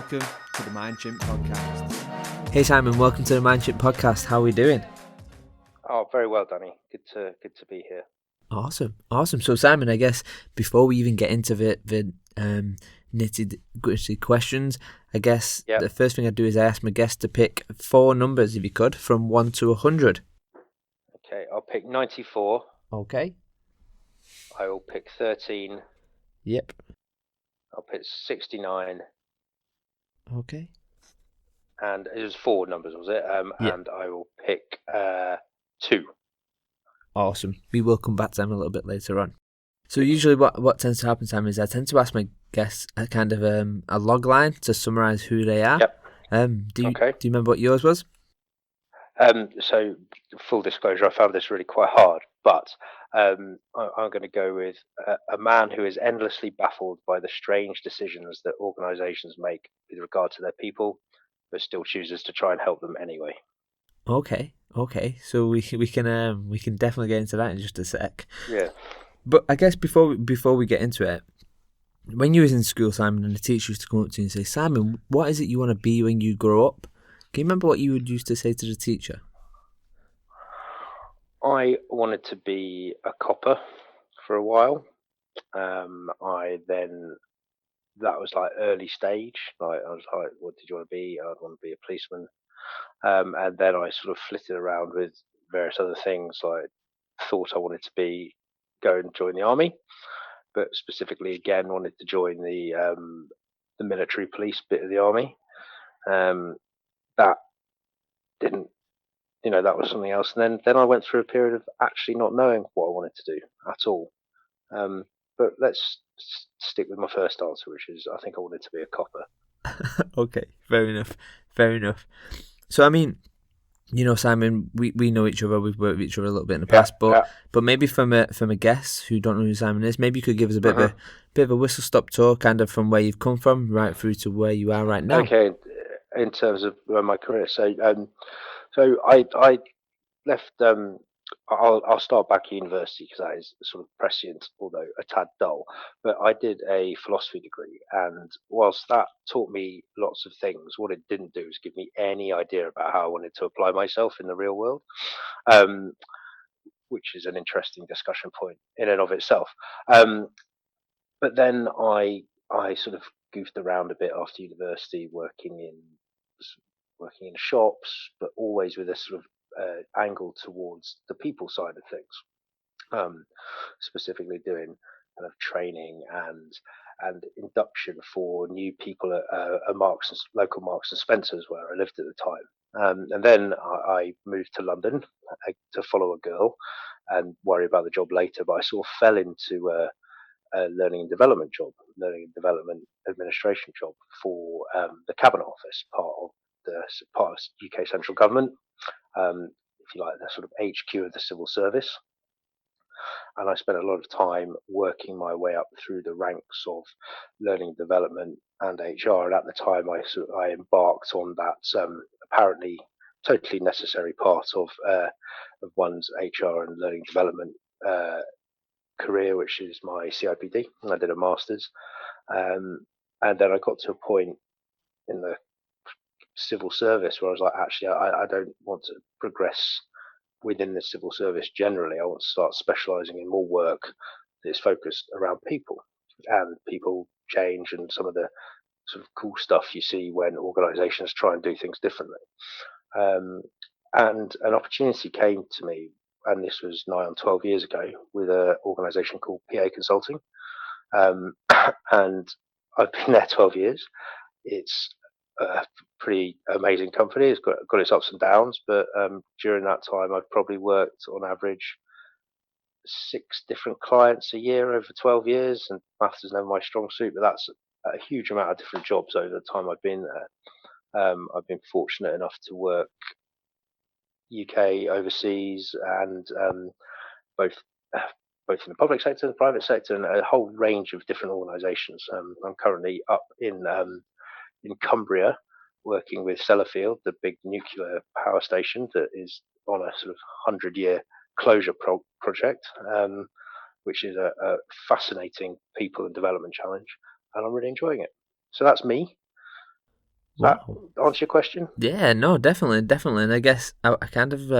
welcome to the Mind Chimp podcast. Hey Simon, welcome to the Mind Chimp podcast. How are we doing? Oh, very well, Danny. Good to be here. Awesome. So Simon, I guess before we even get into the nitty gritty questions, I guess the first thing I do is I ask my guests to pick 4 numbers, if you could, from 1 to 100. Okay, I'll pick 94. Okay. I will pick 13. Yep. I'll pick 69. Okay. And it was 4 numbers, was it? Yep. And I will pick 2. Awesome. We will come back to them a little bit later on. So usually what tends to happen, Simon, is I tend to ask my guests a kind of a log line to summarise who they are. Yep. Do you remember what yours was? So, full disclosure, I found this really quite hard, but I'm going to go with a man who is endlessly baffled by the strange decisions that organisations make with regard to their people, but still chooses to try and help them anyway. Okay. So we can definitely get into that in just a sec. Yeah. But I guess before we get into it, when you was in school, Simon, and the teacher used to come up to you and say, "Simon, what is it you want to be when you grow up?" Can you remember what you would used to say to the teacher? I wanted to be a copper for a while. That was like early stage. Like I was like, "What did you want to be?" I'd want to be a policeman. And then I sort of flitted around with various other things. Like thought I wanted to go and join the army, but specifically again wanted to join the military police bit of the army. That didn't, that was something else. And then I went through a period of actually not knowing what I wanted to do at all. But let's stick with my first answer, which is I think I wanted to be a copper. Okay, fair enough. So I mean, Simon, we know each other. We've worked with each other a little bit in the past, but maybe from a guest who don't know who Simon is, maybe you could give us a bit of a whistle stop tour, kind of from where you've come from right through to where you are right now. Okay, in terms of my career, so I left. I'll start back at university because that is sort of prescient, although a tad dull. But I did a philosophy degree, and whilst that taught me lots of things, what it didn't do is give me any idea about how I wanted to apply myself in the real world, which is an interesting discussion point in and of itself. But then I sort of goofed around a bit after university, working in shops, but always with a sort of angle towards the people side of things, specifically doing kind of training and induction for new people at local Marks and Spencers where I lived at the time. And then I moved to London to follow a girl and worry about the job later. But I sort of fell into a learning and development administration job for the Cabinet Office, part of UK central government. If you like, the sort of HQ of the civil service. And I spent a lot of time working my way up through the ranks of learning and development and HR. And at the time, I embarked on that apparently totally necessary part of one's HR and learning development career, which is my CIPD. And I did a master's. And then I got to a point in the civil service where I was like, actually, I don't want to progress within the civil service generally. I want to start specialising in more work that is focused around people and people change and some of the sort of cool stuff you see when organisations try and do things differently. And an opportunity came to me, and this was nigh on 12 years ago, with an organisation called PA Consulting. And I've been there 12 years. It's a pretty amazing company. It's got its ups and downs, but during that time, I've probably worked on average 6 different clients a year over 12 years. And maths is never my strong suit, but that's a huge amount of different jobs over the time I've been there. I've been fortunate enough to work UK, overseas, and both in the public sector and the private sector, and a whole range of different organisations. I'm currently up in Cumbria, working with Sellafield, the big nuclear power station that is on a sort of 100-year closure project, which is a fascinating people and development challenge, and I'm really enjoying it. So that's me. Does Wow. that answer your question? Yeah, no, definitely. And I guess I kind of,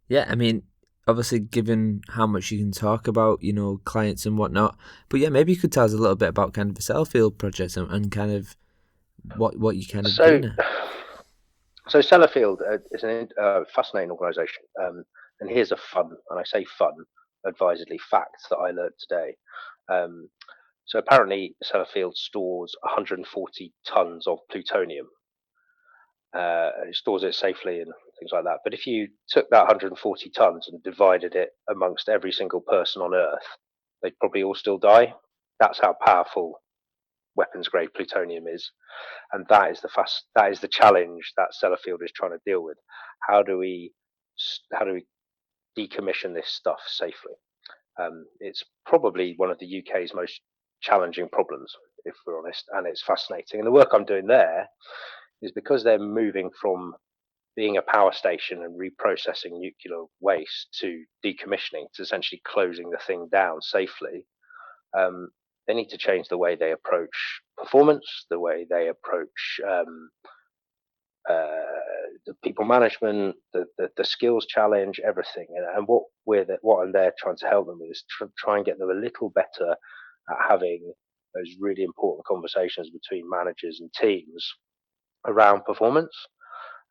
yeah, I mean, obviously given how much you can talk about, clients and whatnot, but yeah, maybe you could tell us a little bit about kind of the Sellafield project and kind of what you kind of So, doing. so Sellafield is a fascinating organisation, and here's a fun, and I say fun, advisedly, fact that I learned today. Um, so apparently, Sellafield stores 140 tons of plutonium. It stores it safely and things like that. But if you took that 140 tons and divided it amongst every single person on Earth, they'd probably all still die. That's how powerful weapons grade plutonium is, and that is the challenge that Sellafield is trying to deal with. How do we decommission this stuff safely? It's probably one of the UK's most challenging problems, if we're honest, and it's fascinating. And the work I'm doing there is because they're moving from being a power station and reprocessing nuclear waste to decommissioning, to essentially closing the thing down safely. They need to change the way they approach performance, the way they approach the people management, the skills challenge, everything. And what I'm there trying to help them with is try and get them a little better at having those really important conversations between managers and teams around performance,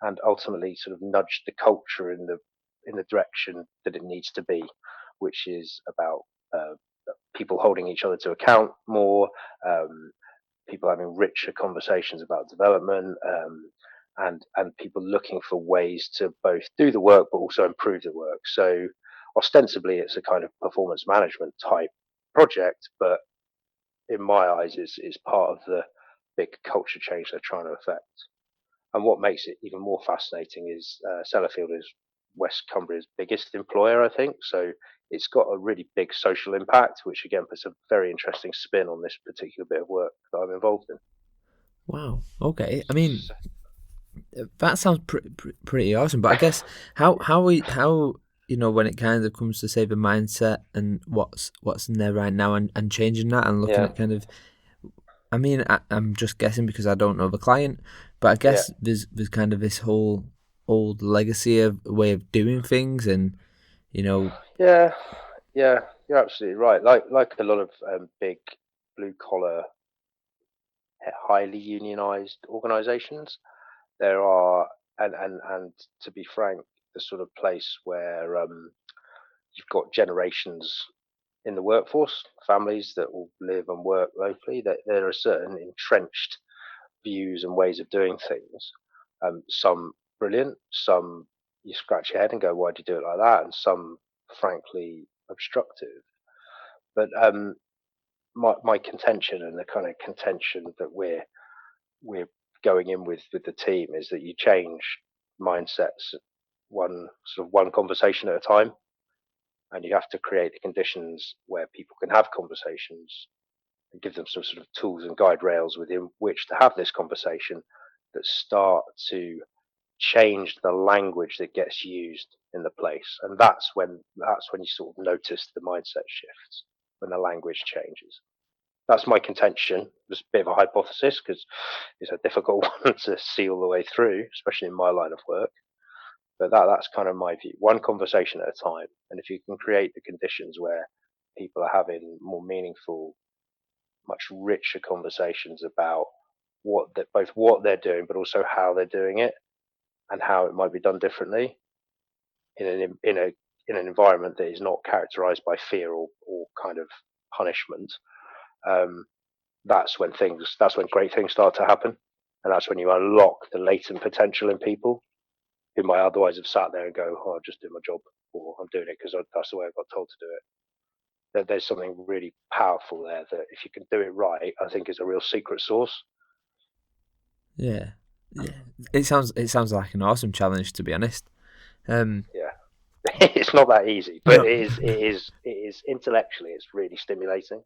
and ultimately sort of nudge the culture in the direction that it needs to be, which is about people holding each other to account more, people having richer conversations about development, and people looking for ways to both do the work but also improve the work. So ostensibly, it's a kind of performance management type project, but in my eyes, is part of the big culture change they're trying to affect. And what makes it even more fascinating is Sellafield is West Cumbria's biggest employer, I think. So it's got a really big social impact, which again puts a very interesting spin on this particular bit of work that I'm involved in. Wow. Okay. I mean, that sounds pretty awesome. But I guess how when it kind of comes to say the mindset and what's in there right now and changing that and looking at kind of, I mean, I'm just guessing because I don't know the client, but I guess there's kind of this whole old legacy of way of doing things, and Yeah, you're absolutely right. Like a lot of big blue collar, highly unionized organisations, there are, and to be frank, the sort of place where you've got generations in the workforce, families that will live and work locally, that there are certain entrenched views and ways of doing things. Some brilliant, some you scratch your head and go, why do you do it like that? And some, frankly, obstructive. But my contention, and the kind of contention that we're going in with the team, is that you change mindsets one conversation at a time, and you have to create the conditions where people can have conversations and give them some sort of tools and guide rails within which to have this conversation that start to change the language that gets used in the place. And that's when you sort of notice the mindset shifts, when the language changes. That's my contention. It's a bit of a hypothesis because it's a difficult one to see all the way through, especially in my line of work. But that's kind of my view. One conversation at a time. And if you can create the conditions where people are having more meaningful, much richer conversations about both what they're doing, but also how they're doing it, and how it might be done differently in an environment that is not characterized by fear or kind of punishment. That's when great things start to happen, and that's when you unlock the latent potential in people who might otherwise have sat there and go, "Oh, I'll just do my job," or "I'm doing it because that's the way I got told to do it." There's something really powerful there that, if you can do it right, I think is a real secret sauce. Yeah. It sounds like an awesome challenge, to be honest. It's not that easy, but it is intellectually, it's really stimulating.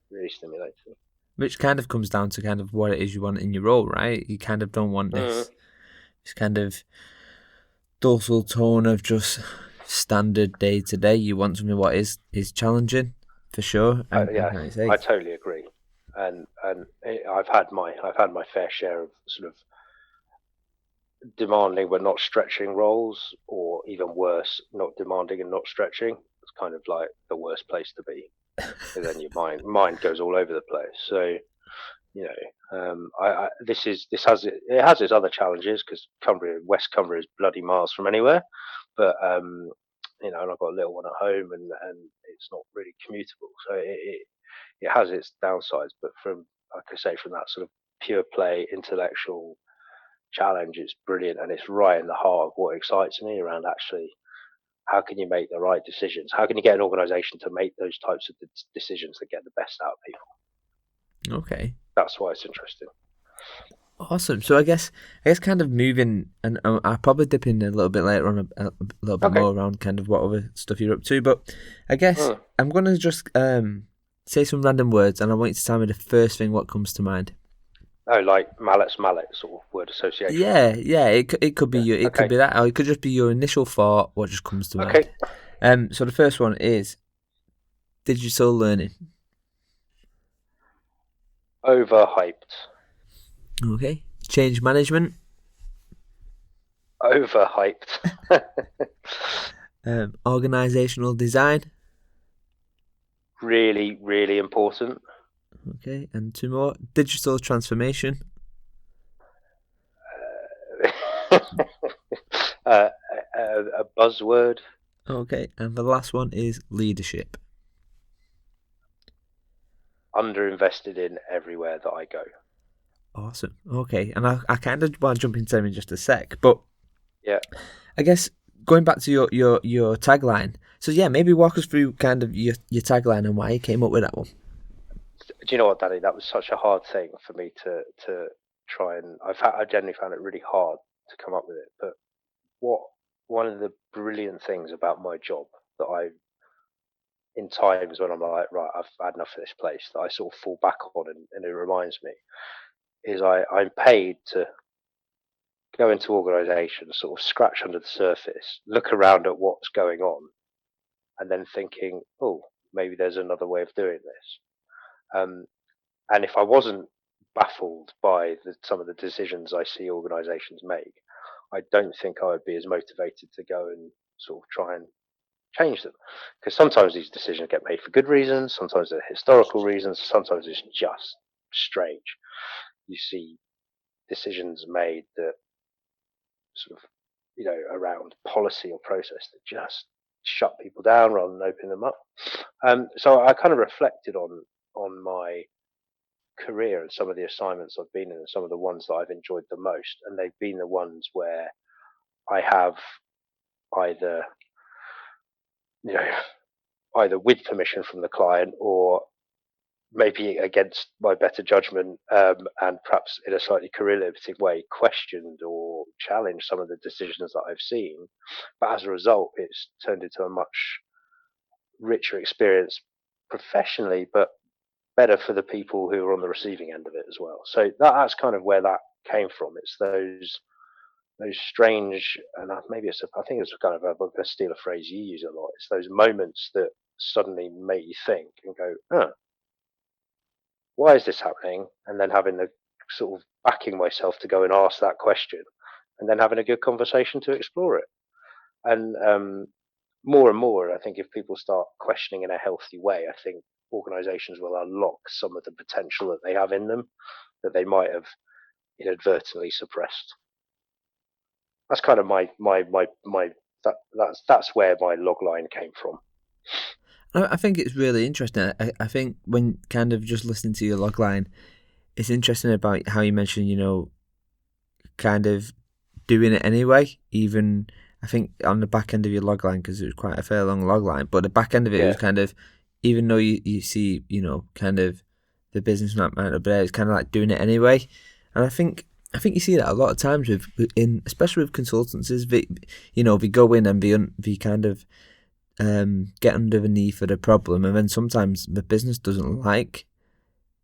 Really stimulating. Which kind of comes down to kind of what it is you want in your role, right? You kind of don't want this kind of docile tone of just standard day to day. You want something what is challenging, for sure. I totally agree. and I've had my fair share of sort of demanding but not stretching roles, or even worse, not demanding and not stretching. It's kind of like the worst place to be, and then your mind goes all over the place. So this has its other challenges, because West Cumbria is bloody miles from anywhere, but and I've got a little one at home, and it's not really commutable, so it has its downsides. But from, like I say, from that sort of pure play intellectual challenge, it's brilliant, and it's right in the heart of what excites me around actually how can you make the right decisions, how can you get an organization to make those types of decisions that get the best out of people. Okay, that's why it's interesting. Awesome. So I guess kind of moving, and I'll probably dip in a little bit later on a little bit more around kind of what other stuff you're up to, but I guess I'm going to just say some random words, and I want you to tell me the first thing what comes to mind. Oh, like mallet sort of word association. Yeah. It could be it could be that, or it could just be your initial thought, what just comes to mind. So the first one is digital learning. Overhyped. Okay. Change management. Overhyped. Organisational design. Really, really important. Okay, and two more. Digital transformation. A buzzword. Okay, and the last one is leadership. Underinvested in everywhere that I go. Awesome. Okay, and I kind of want to jump into them in just a sec, but yeah, I guess going back to your tagline. So yeah, maybe walk us through kind of your tagline and why you came up with that one. Do you know what, Danny? That was such a hard thing for me to try, and I genuinely found it really hard to come up with it. But one of the brilliant things about my job that in times when I'm like, right, I've had enough of this place, that I sort of fall back on, and it reminds me, is I'm paid to go into organisations, sort of scratch under the surface, look around at what's going on, and then thinking, oh, maybe there's another way of doing this. And if I wasn't baffled by some of the decisions I see organisations make, I don't think I would be as motivated to go and sort of try and change them. Because sometimes these decisions get made for good reasons, sometimes they're historical reasons, sometimes it's just strange. You see decisions made that sort of, around policy or process that just shut people down rather than open them up. So I kind of reflected on my career and some of the assignments I've been in, and some of the ones that I've enjoyed the most, and they've been the ones where I have either with permission from the client, or maybe against my better judgment, and perhaps in a slightly career limiting way, questioned or challenged some of the decisions that I've seen. But as a result, it's turned into a much richer experience professionally, but better for the people who are on the receiving end of it as well. So that's kind of where that came from. It's those strange, and maybe I think it's kind of I'm going to steal a phrase you use a lot. It's those moments that suddenly make you think and go, why is this happening? And then having the sort of backing myself to go and ask that question, and then having a good conversation to explore it. And more and more, I think if people start questioning in a healthy way, I think organizations will unlock some of the potential that they have in them that they might have inadvertently suppressed. That's kind of that's where my logline came from. I think it's really interesting. I think when kind of just listening to your logline, it's interesting about how you mentioned, kind of doing it anyway. Even I think on the back end of your logline, because it was quite a fair long logline, but the back end of it was kind of, even though you see, kind of the business might not be there, it's kind of like doing it anyway. And I think you see that a lot of times especially with consultancies. We go in and be kind of get under the knee for the problem, and then sometimes the business doesn't like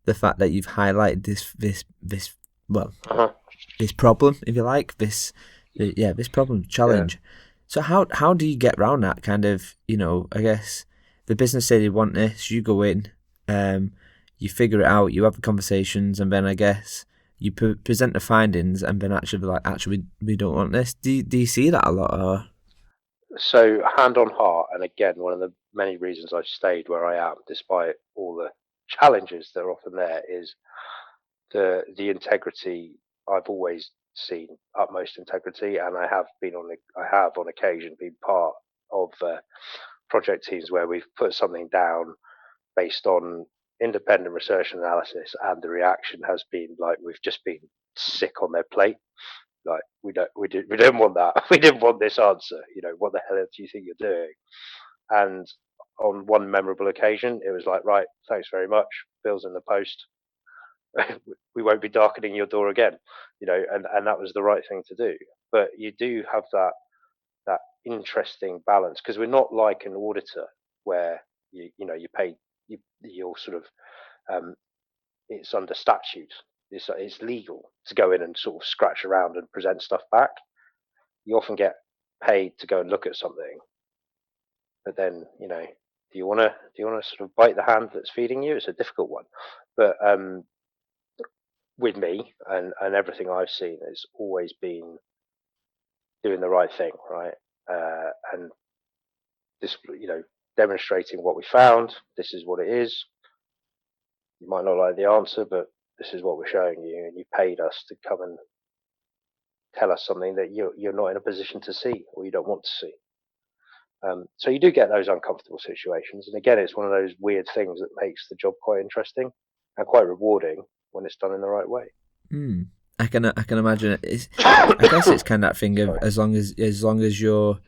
the fact that you've highlighted this problem, if you like, this problem challenge. Yeah. So how do you get around that kind of, I guess the business say they want this, you go in, you figure it out, you have the conversations, and then I guess you present the findings, and then actually we don't want this. Do you see that a lot? Or? So hand on heart, and again, one of the many reasons I've stayed where I am, despite all the challenges that are often there, is the integrity. I've always seen utmost integrity, and I have on occasion been part of project teams where we've put something down based on independent research and analysis, and the reaction has been like we've just been sick on their plate. Like we didn't want that. We didn't want this answer. What the hell do you think you're doing? And on one memorable occasion, it was like, right, thanks very much. Bill's in the post. We won't be darkening your door again. And that was the right thing to do. But you do have that interesting balance, because we're not like an auditor where you pay you're sort of it's under statute. It's legal to go in and sort of scratch around and present stuff back. You often get paid to go and look at something, but then do you want to sort of bite the hand that's feeding you? It's a difficult one, but with me and everything I've seen, it's always been doing the right thing, right? And this, demonstrating what we found. This is what it is. You might not like the answer, but this is what we're showing you, and you paid us to come and tell us something that you're not in a position to see, or you don't want to see. So you do get those uncomfortable situations, and again, it's one of those weird things that makes the job quite interesting and quite rewarding when it's done in the right way. I can imagine it. I guess it's kind of that thing of as long as you're,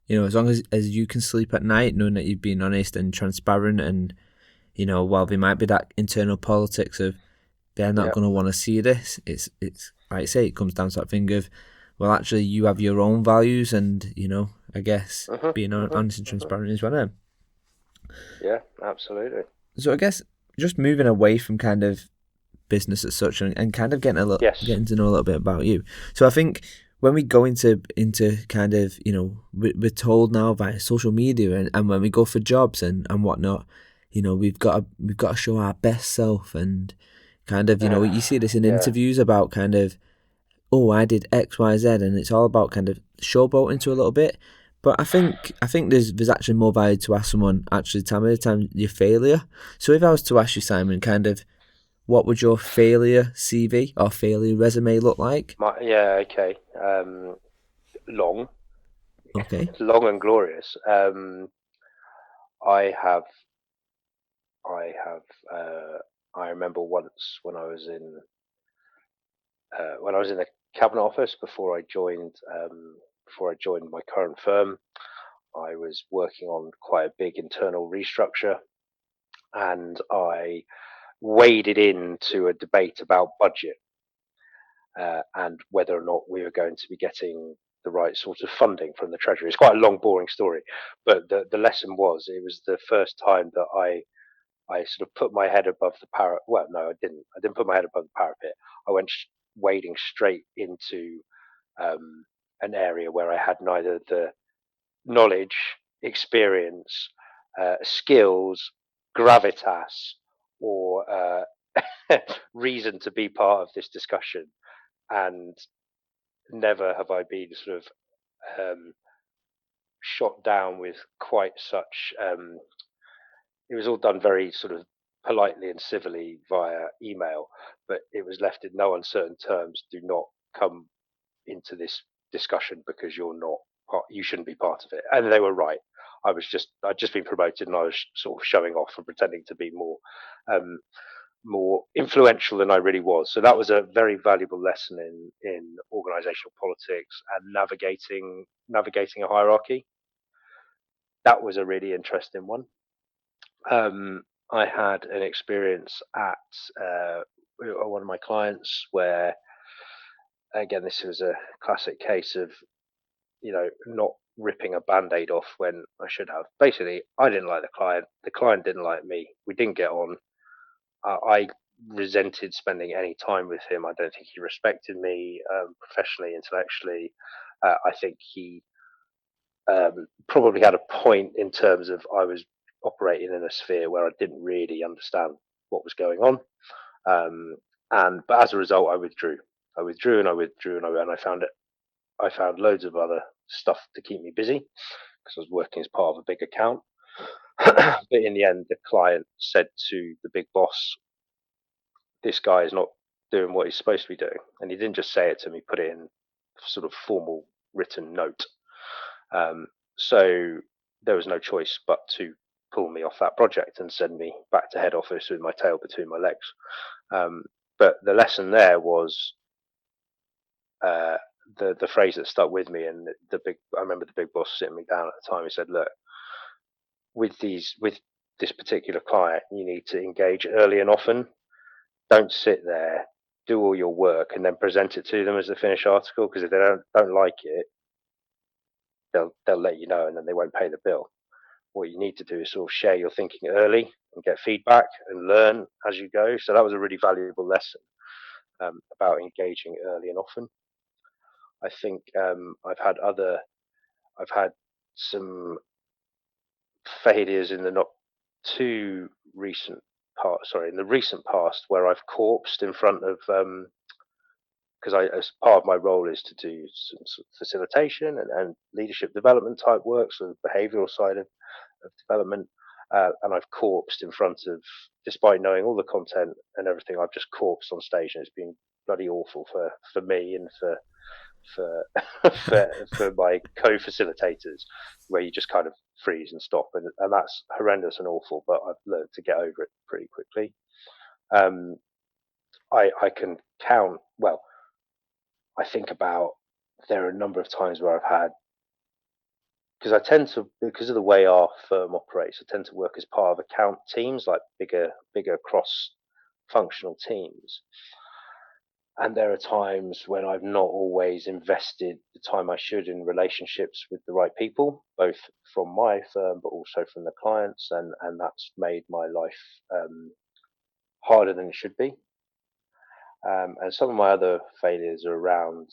as long as you can sleep at night knowing that you've been honest and transparent, and while there might be that internal politics of they're not going to want to see this, it's like I say, it comes down to that thing of, well, actually you have your own values, and I guess being honest and transparent is one of them. Yeah, absolutely. So I guess just moving away from kind of business as such, and kind of getting to know a little bit about you. So I think when we go into kind of, we're told now via social media, and when we go for jobs and whatnot, we've got to show our best self, and kind of, you see this in interviews about kind of, oh, I did X, Y, Z, and it's all about kind of showboating to a little bit. But I think there's actually more value to ask someone, actually, tell me the time your failure. So if I was to ask you, Simon, kind of, what would your failure CV or failure resume look like? Okay. Long. Okay. Long and glorious. I remember once when I was in the cabinet office before I joined my current firm. I was working on quite a big internal restructure, and I waded into a debate about budget and whether or not we were going to be getting the right sort of funding from the Treasury. It's quite a long, boring story, but the lesson was, it was the first time that I sort of put my head above the parapet. Well, no, I didn't. I didn't put my head above the parapet. I went wading straight into an area where I had neither the knowledge, experience, skills, gravitas, or reason to be part of this discussion. And never have I been sort of shot down with quite such. It was all done very sort of politely and civilly via email, but it was left in no uncertain terms. Do not come into this discussion because you shouldn't be part of it. And they were right. I'd just been promoted, and I was sort of showing off and pretending to be more influential than I really was. So that was a very valuable lesson in organisational politics and navigating a hierarchy. That was a really interesting one. I had an experience at one of my clients where, again, this was a classic case of, not ripping a band-aid off when I should have. Basically, I didn't like the client didn't like me, we didn't get on. I resented spending any time with him. I don't think he respected me professionally, intellectually. I think he probably had a point in terms of I was operating in a sphere where I didn't really understand what was going on. But as a result, I withdrew. And I found loads of other stuff to keep me busy because I was working as part of a big account. But in the end, the client said to the big boss, "This guy is not doing what he's supposed to be doing." And he didn't just say it to me; put it in sort of formal written note. So there was no choice but to pull me off that project and send me back to head office with my tail between my legs. But the lesson there was the phrase that stuck with me, and I remember the big boss sitting me down at the time. He said, "Look, with this particular client, you need to engage early and often. Don't sit there, do all your work, and then present it to them as the finished article. Because if they don't like it, they'll let you know, and then they won't pay the bill. What you need to do is sort of share your thinking early and get feedback and learn as you go." So that was a really valuable lesson about engaging early and often. I think I've had some failures in the recent past where I've corpsed in front of because as part of my role is to do some sort of facilitation and leadership development type work, so the behavioural side of development. And I've corpsed in front of, despite knowing all the content and everything, I've just corpsed on stage, and it's been bloody awful for me and for for my co-facilitators, where you just kind of freeze and stop, and that's horrendous and awful. But I've learned to get over it pretty quickly. I can count. Well, I think about there are a number of times where I've had, because of the way our firm operates, I tend to work as part of account teams, like bigger cross-functional teams. And there are times when I've not always invested the time I should in relationships with the right people, both from my firm but also from the clients, and that's made my life harder than it should be. And some of my other failures are around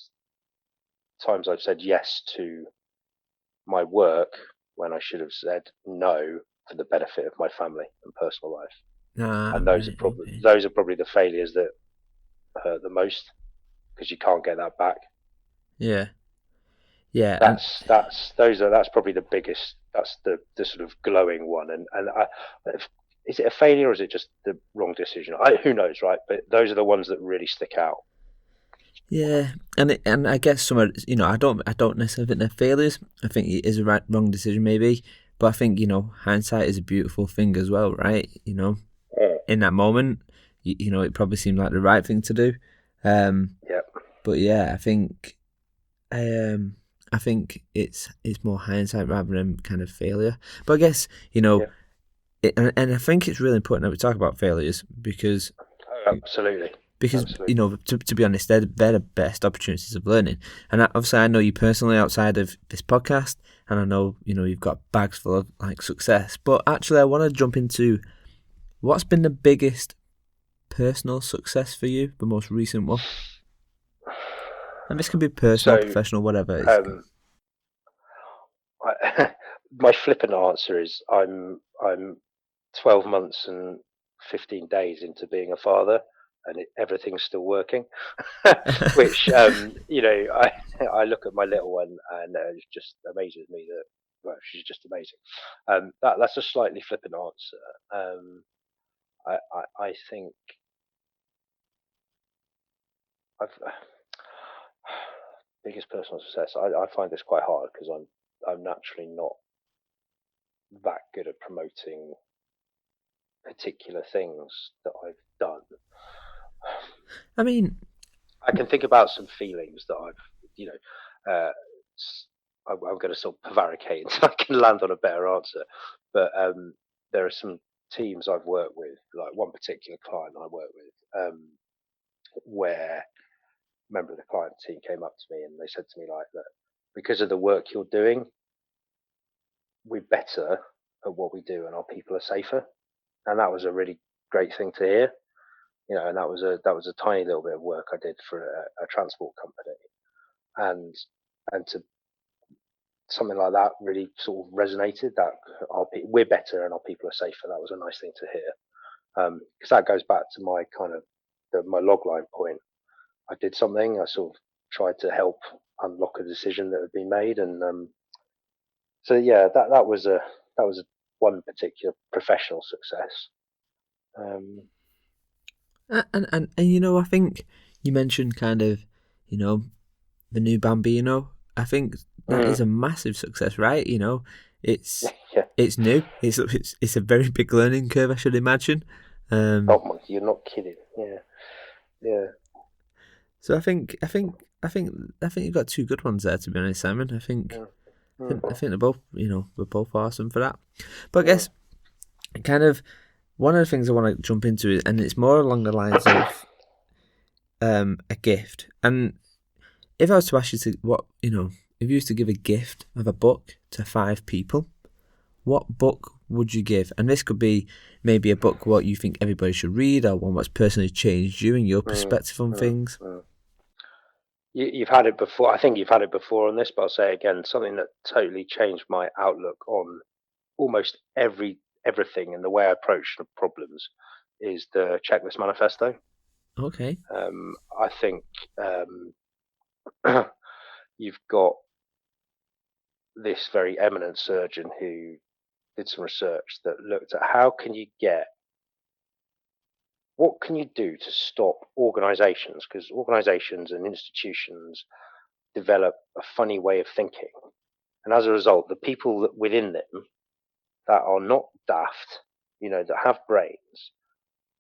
times I've said yes to my work when I should have said no for the benefit of my family and personal life. And those are probably the failures that hurt the most, because you can't get that back. Yeah. That's probably the biggest. That's the sort of glowing one. And is it a failure or is it just the wrong decision? Who knows, right? But those are the ones that really stick out. Yeah, and I guess some are, I don't necessarily think they're failures. I think it is a wrong decision maybe, but I think hindsight is a beautiful thing as well, right? In that moment, it probably seemed like the right thing to do. Yeah. But yeah, I think it's more hindsight rather than kind of failure. But I guess and I think it's really important that we talk about failures because absolutely. Because to be honest, they're the best opportunities of learning. And obviously, I know you personally outside of this podcast, and I know you've got bags full of like success. But actually, I want to jump into what's been the biggest personal success for you, the most recent one. And this can be personal, professional, whatever. My flippant answer is I'm 12 months and 15 days into being a father, and everything's still working. Which I look at my little one, and it just amazes me that she's just amazing. That's a slightly flippant answer. I think I've biggest personal success. I find this quite hard because I'm naturally not that good at promoting particular things that I've done. I mean, I can think about some feelings that I've, I'm going to sort of prevaricate until I can land on a better answer. But there are some teams I've worked with, like one particular client I work with, where a member of the client team came up to me and they said to me like, "Look, because of the work you're doing, we're better at what we do and our people are safer." And that was a really great thing to hear. And that was a tiny little bit of work I did for a transport company, and to something like that really sort of resonated. That we're better and our people are safer. That was a nice thing to hear. because that goes back to my kind of my logline point. I did something. I sort of tried to help unlock a decision that had been made, and so yeah, that was one particular professional success. And I think you mentioned kind of, the new Bambino. I think that is a massive success, right? It's yeah. It's new. It's a very big learning curve, I should imagine. You're not kidding. Yeah. So I think you've got two good ones there, to be honest, Simon. I think they're both, we're both awesome for that. But I guess kind of one of the things I want to jump into, and it's more along the lines of a gift. And if I was to ask you if you used to give a gift of a book to 5 people, what book would you give? And this could be maybe a book what you think everybody should read, or one that's personally changed you and your perspective on things. You've had it before. I think you've had it before on this, but I'll say it again, something that totally changed my outlook on almost everything and the way I approach the problems is the Checklist Manifesto. Okay. I think you've got this very eminent surgeon who did some research that looked at what can you do to stop organizations, because organizations and institutions develop a funny way of thinking, and as a result the people within them that are not daft, that have brains,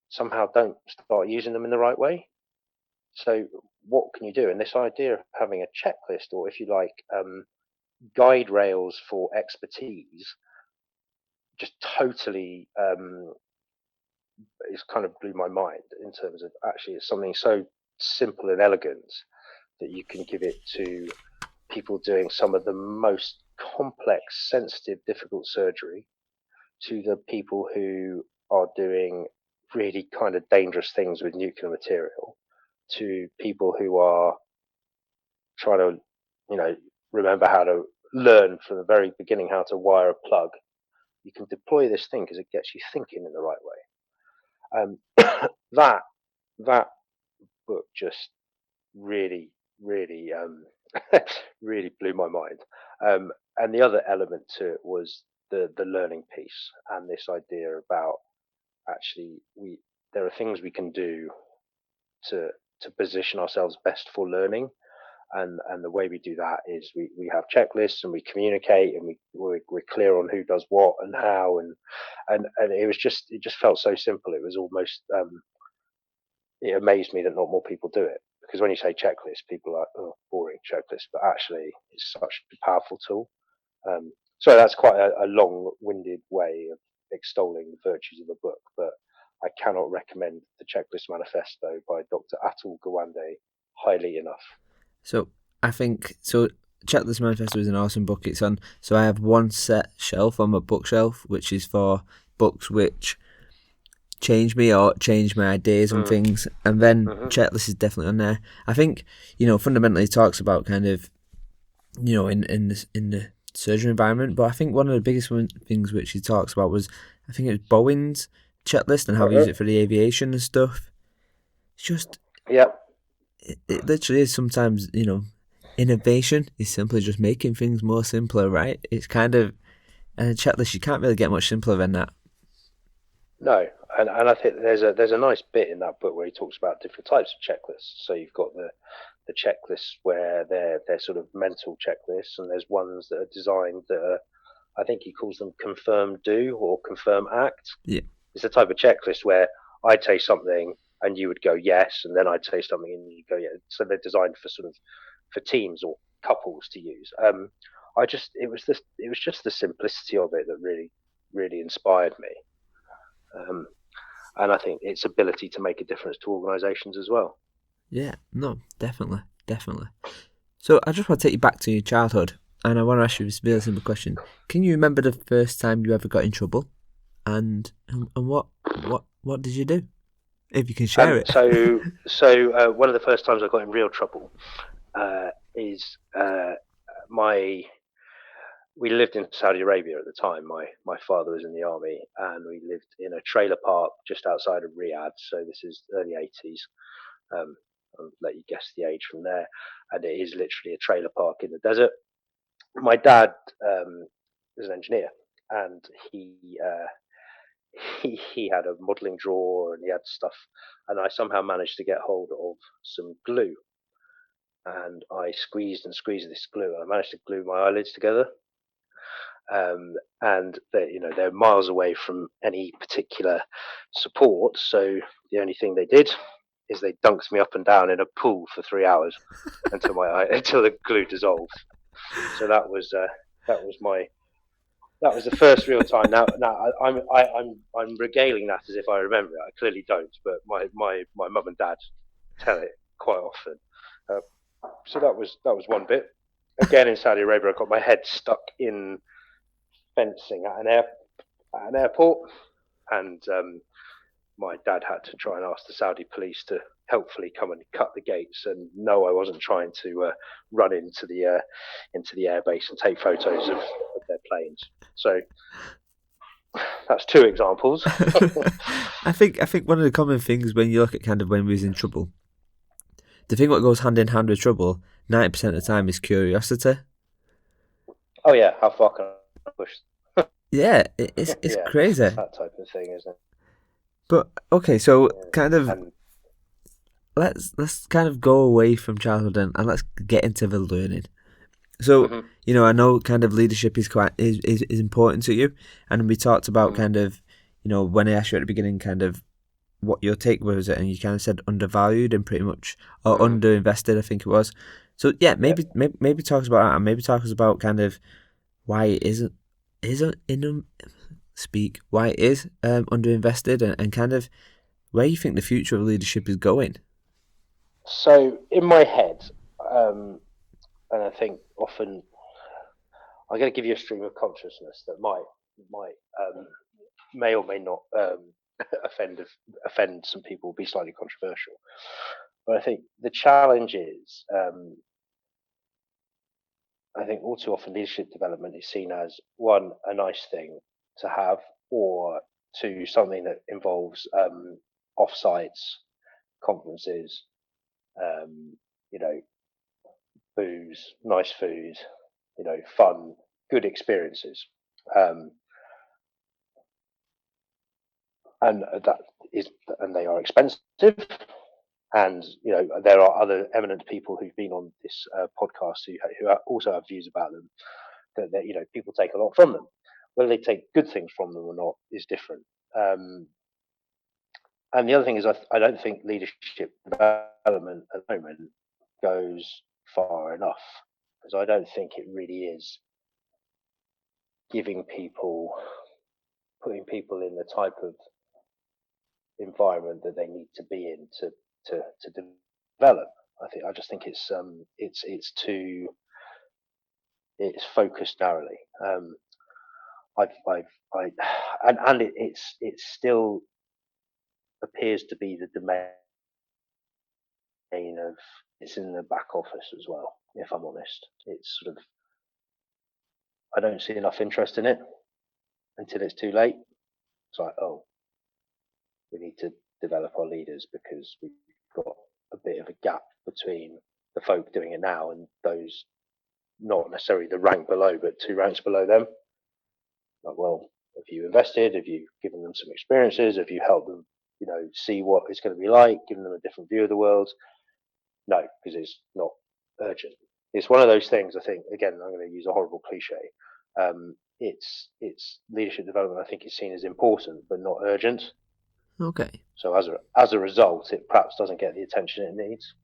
somehow don't start using them in the right way. So what can you do? And this idea of having a checklist, or if you like, guide rails for expertise, just totally it's kind of blew my mind in terms of actually it's something so simple and elegant that you can give it to people doing some of the most complex, sensitive, difficult surgery, to the people who are doing really kind of dangerous things with nuclear material, to people who are trying to, remember how to learn from the very beginning how to wire a plug. You can deploy this thing because it gets you thinking in the right way. That book just really, really, really blew my mind. And the other element to it was the learning piece, and this idea about actually there are things we can do to position ourselves best for learning. And the way we do that is we have checklists, and we communicate, and we're clear on who does what and how, and it just felt so simple. It was almost it amazed me that not more people do it, because when you say checklist, people are like, oh, boring checklist, but actually it's such a powerful tool. So that's quite a long-winded way of extolling the virtues of the book, but I cannot recommend the Checklist Manifesto by Dr. Atul Gawande highly enough. So I think Checklist Manifesto is an awesome book. It's on. So I have one set shelf on my bookshelf, which is for books which change me or change my ideas on things, and then Checklist is definitely on there. I think fundamentally it talks about kind of in the surgery environment, but I think one of the biggest things which he talks about was, I think it was Bowen's checklist and how we use it for the aviation and stuff. It's just it literally is sometimes, innovation is simply just making things more simpler, right? It's kind of, and a checklist, you can't really get much simpler than that. No, and I think there's a nice bit in that book where he talks about different types of checklists. So you've got the checklists where they're sort of mental checklists, and there's ones that are designed that are, I think he calls them confirm do or confirm act. Yeah. It's the type of checklist where I'd say something and you would go yes, and then I'd say something and you go yeah. So they're designed for teams or couples to use. It was just the simplicity of it that really, really inspired me. And I think its ability to make a difference to organisations as well. Yeah, no, definitely. So I just want to take you back to your childhood, and I want to ask you this really simple question. Can you remember the first time you ever got in trouble? And what did you do? If you can share it. So one of the first times I got in real trouble is my we lived in Saudi Arabia at the time. My father was in the army, and we lived in a trailer park just outside of Riyadh. So this is early 80s. I'll let you guess the age from there. And it is literally a trailer park in the desert. My dad was an engineer, and he had a modelling drawer and he had stuff, and I somehow managed to get hold of some glue, and I squeezed and squeezed this glue, and I managed to glue my eyelids together. And they're miles away from any particular support, so the only thing they did is they dunked me up and down in a pool for 3 hours until the glue dissolved. So that was the first real time. Now I'm regaling that as if I remember it. I clearly don't, but my mum and dad tell it quite often. So that was one bit. Again, in Saudi Arabia, I got my head stuck in fencing at an airport, and my dad had to try and ask the Saudi police to helpfully come and cut the gates. And no, I wasn't trying to run into the airbase and take photos of their planes. So that's two examples. I think one of the common things when you look at kind of when we was in trouble, the thing what goes hand in hand with trouble 90% of the time is curiosity. Oh yeah, how far can I push? Yeah, it's crazy. It's that type of thing, isn't it? But okay, so kind of let's kind of go away from childhood and let's get into the learning. So I know kind of leadership is important to you, and we talked about kind of when I asked you at the beginning kind of what your take was, and you kind of said undervalued and pretty much or underinvested, I think it was. So yeah, maybe talk us about that, and maybe talk us about kind of why it isn't why it is underinvested, and kind of where you think the future of leadership is going. So in my head, and I think often I'm going to give you a stream of consciousness that might may or may not offend some people, be slightly controversial. But I think the challenge is, I think all too often leadership development is seen as one, a nice thing to have, or two, something that involves off-sites, conferences, booze, nice food, fun, good experiences. And they are expensive. And there are other eminent people who've been on this podcast who also have views about them. That people take a lot from them. Whether they take good things from them or not is different. And the other thing is, I don't think leadership development at the moment goes far enough, because I don't think it really is putting people in the type of environment that they need to be in to develop. I just think it's focused narrowly. It still appears to be the domain of, it's in the back office as well, if I'm honest. It's sort of, I don't see enough interest in it until it's too late. It's like, oh, we need to develop our leaders because we've got a bit of a gap between the folk doing it now and those, not necessarily the rank below, but 2 ranks below them. Like, well, have you invested? Have you given them some experiences? Have you helped them, see what it's going to be like, given them a different view of the world? No, because it's not urgent. It's one of those things, I think, again, I'm going to use a horrible cliche. It's leadership development, I think, is seen as important, but not urgent. Okay. So as a result, it perhaps doesn't get the attention it needs.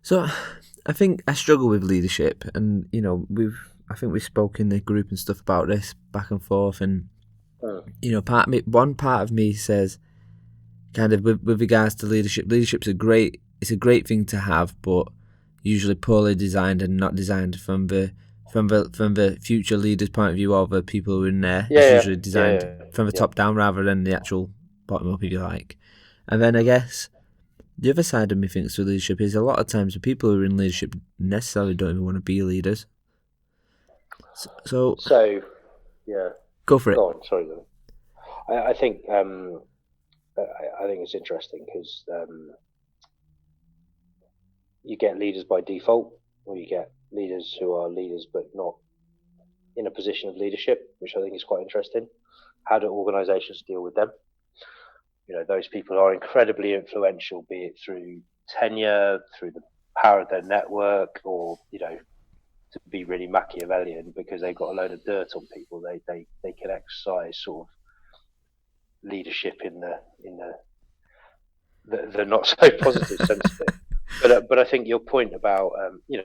So I think I struggle with leadership, and I think we've spoken in the group and stuff about this back and forth, and one part of me says, kind of with regards to leadership's a great thing to have, but usually poorly designed and not designed from the future leaders' point of view, or the people who are in there. It's usually designed from the top down rather than the actual bottom up, if you like. And then I guess the other side of me thinks with leadership is a lot of times the people who are in leadership necessarily don't even want to be leaders. So yeah, go for it. go on. Sorry, Lou. I think I think it's interesting because you get leaders by default, or you get leaders who are leaders but not in a position of leadership, which I think is quite interesting. How do organisations deal with them? Those people are incredibly influential, be it through tenure, through the power of their network, or to be really Machiavellian because they've got a load of dirt on people. They can exercise sort of leadership in the not so positive sense of it. But I think your point about you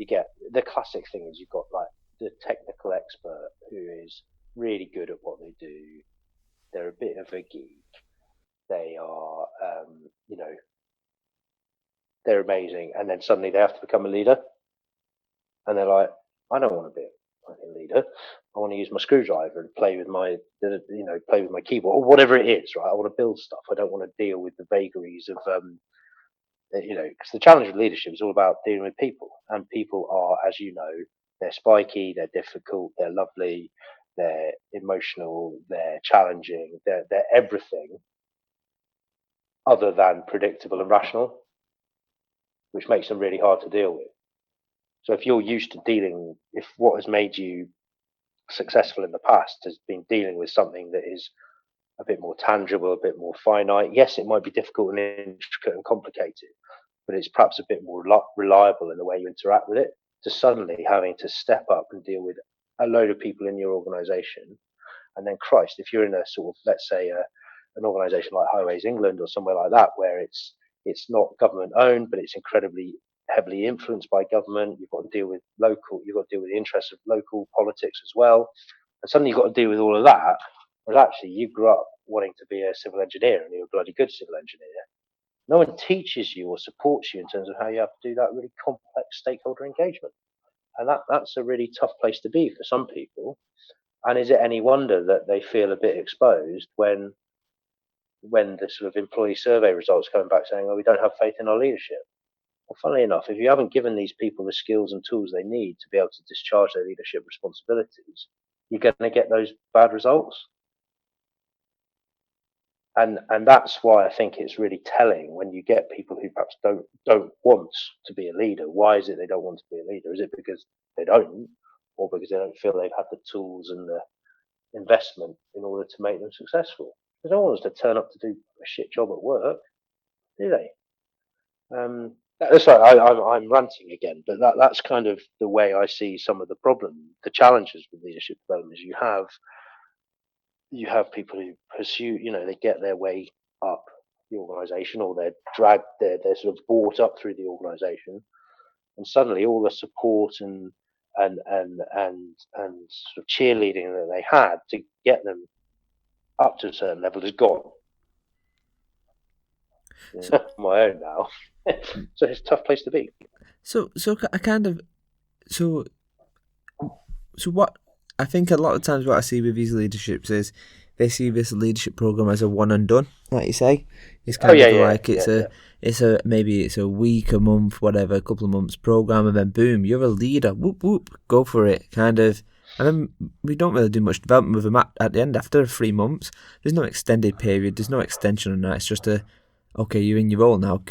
get the classic thing is you've got like the technical expert who is really good at what they do. They're a bit of a geek. They are they're amazing, and then suddenly they have to become a leader, and they're like, I don't want to be a fucking leader. I want to use my screwdriver and play with my keyboard or whatever it is, right? I want to build stuff. I don't want to deal with the vagaries of because the challenge of leadership is all about dealing with people, and people are, as you know, they're spiky, they're difficult, they're lovely, they're emotional, they're challenging, they're everything other than predictable and rational, which makes them really hard to deal with. So if you're used to if what has made you successful in the past has been dealing with something that is a bit more tangible, a bit more finite, yes, it might be difficult and intricate and complicated, but it's perhaps a bit more reliable in the way you interact with it, to suddenly having to step up and deal with a load of people in your organization. And then, Christ, if you're in a sort of, let's say, an organization like Highways England or somewhere like that, where it's not government owned, but it's incredibly heavily influenced by government, you've got to deal with the interests of local politics as well. And suddenly you've got to deal with all of that. Whereas actually you grew up wanting to be a civil engineer and you're a bloody good civil engineer. No one teaches you or supports you in terms of how you have to do that really complex stakeholder engagement. And that's a really tough place to be for some people. And is it any wonder that they feel a bit exposed when the sort of employee survey results coming back saying, oh, we don't have faith in our leadership? Well, funnily enough, if you haven't given these people the skills and tools they need to be able to discharge their leadership responsibilities, you're going to get those bad results. And that's why I think it's really telling when you get people who perhaps don't want to be a leader. Why is it they don't want to be a leader? Is it because they don't, or because they don't feel they've had the tools and the investment in order to make them successful? They don't want us to turn up to do a shit job at work, do they? Sorry, I'm ranting again, but that's kind of the way I see some of the the challenges with leadership development. Is you have people who pursue, they get their way up the organization, or they're sort of brought up through the organization, and suddenly all the support and sort of cheerleading that they had to get them up to a certain level is gone. On my own now. So it's a tough place to be. So what I think a lot of times what I see with these leaderships is they see this leadership program as a one and done, like you say. It's kind it's maybe it's a week, a month, whatever, a couple of months program, and then boom, you're a leader. Whoop whoop, go for it, kind of. And then we don't really do much development with them at the end. After 3 months, there's no extended period, there's no extension on that. It's just okay, you're in your role now,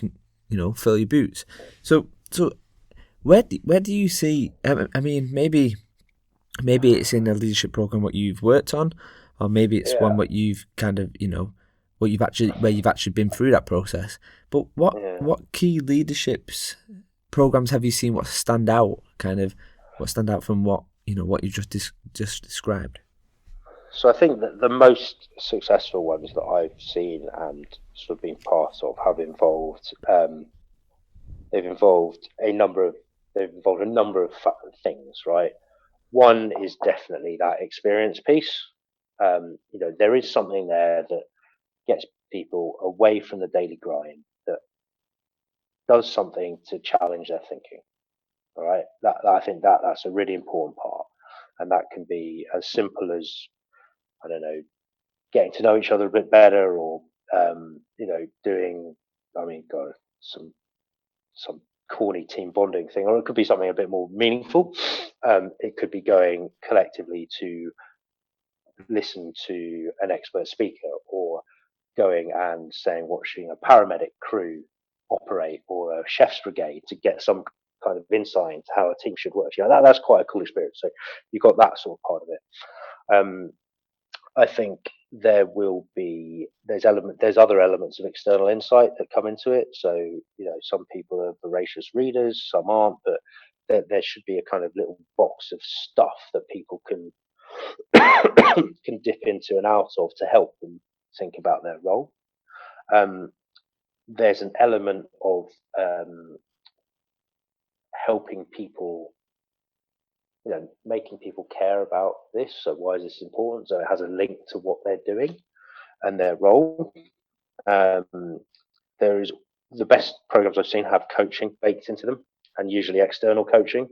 fill your boots. So where do you see? I mean, maybe it's in a leadership program what you've worked on, or maybe it's one what you've kind of where you've actually been through that process. But what key leaderships programs have you seen? What stand out from what you just described? So I think that the most successful ones that I've seen and sort of been part of have involved they've involved a number of things, right? One is definitely that experience piece. There is something there that gets people away from the daily grind, that does something to challenge their thinking. All right, I think that's a really important part, and that can be as simple as, I don't know, getting to know each other a bit better, or doing, I mean, God, some corny team bonding thing, or it could be something a bit more meaningful. It could be going collectively to listen to an expert speaker, or going and saying watching a paramedic crew operate, or a chef's brigade, to get some kind of insight into how a team should work. That's quite a cool experience. So you've got that sort of part of it. I think there's other elements of external insight that come into it. So some people are voracious readers, some aren't, but there should be a kind of little box of stuff that people can can dip into and out of to help them think about their role. There's an element of helping people, making people care about this. So why is this important? So it has a link to what they're doing and their role. There is the best programs I've seen have coaching baked into them, and usually external coaching.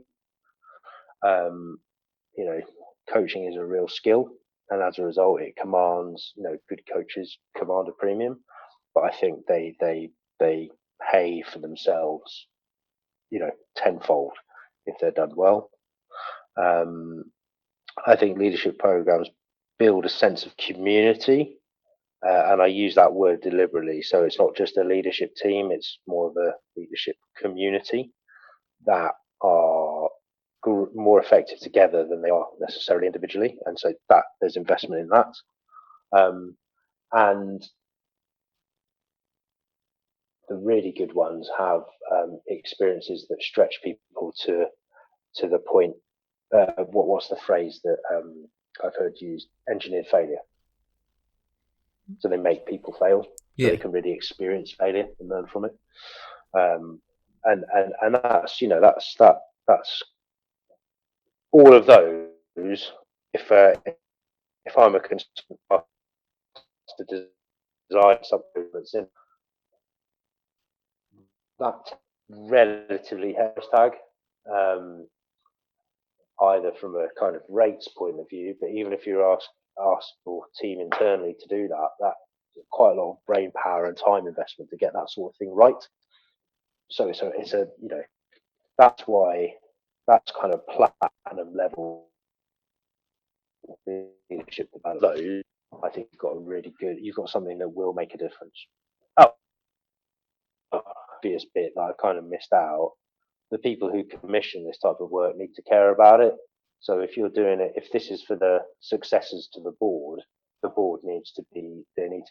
Coaching is a real skill, and as a result, it commands. Good coaches command a premium, but I think they pay for themselves, tenfold if they're done well. I think leadership programs build a sense of community, and I use that word deliberately. So it's not just a leadership team; it's more of a leadership community that are more effective together than they are necessarily individually, and so that there's investment in that. And the really good ones have experiences that stretch people to the point. What's the phrase that I've heard used? Engineered failure. So they make people fail, so they can really experience failure and learn from it. And that's all of those. If I'm a consultant to design something that's in that relatively hashtag, either from a kind of rates point of view, but even if you're asked your team internally to do that's quite a lot of brain power and time investment to get that sort of thing right. So it's a that's why that's kind of platinum level leadership development. I think you've got something that will make a difference. Obvious bit that I kind of missed out. The people who commission this type of work need to care about it. So if you're doing it, if this is for the successors to the board needs to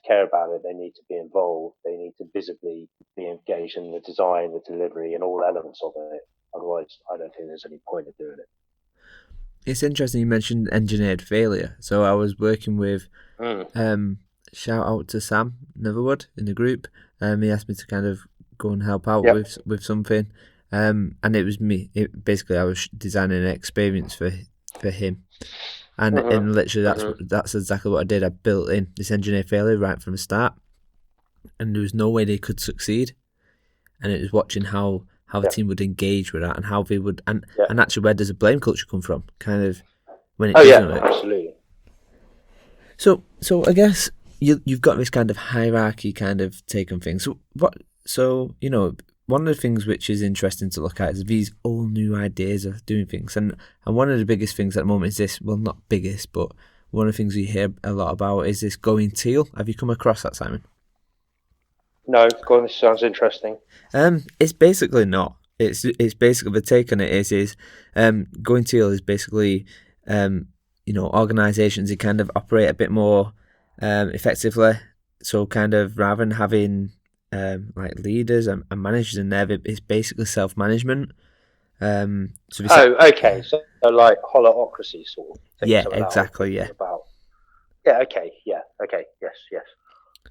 care about it. They need to be involved. They need to visibly be engaged in the design, the delivery, and all elements of it. Otherwise, I don't think there's any point of doing it. It's interesting you mentioned engineered failure. So I was working with, shout out to Sam Netherwood in the group. He asked me to kind of go and help out with something. And it was me. Basically, I was designing an experience for him. And literally that's exactly what I did. I built in this engineer failure right from the start, and there was no way they could succeed. And it was watching how the team would engage with that, and how they would, and actually where does the blame culture come from? Kind of when it doesn't work. Absolutely. So I guess you've got this kind of hierarchy kind of take on things. So one of the things which is interesting to look at is these all new ideas of doing things. And one of the biggest things at the moment is this, well, not biggest, but one of the things we hear a lot about is this going teal. Have you come across that, Simon? No, go on, this sounds interesting. It's basically not. It's basically, the take on it is going teal is basically, organisations that kind of operate a bit more effectively. So kind of rather than having like leaders and managers in there, it's basically self-management. Okay. So like holocracy sort of thing. Yeah, exactly. Yeah. Okay. Yes.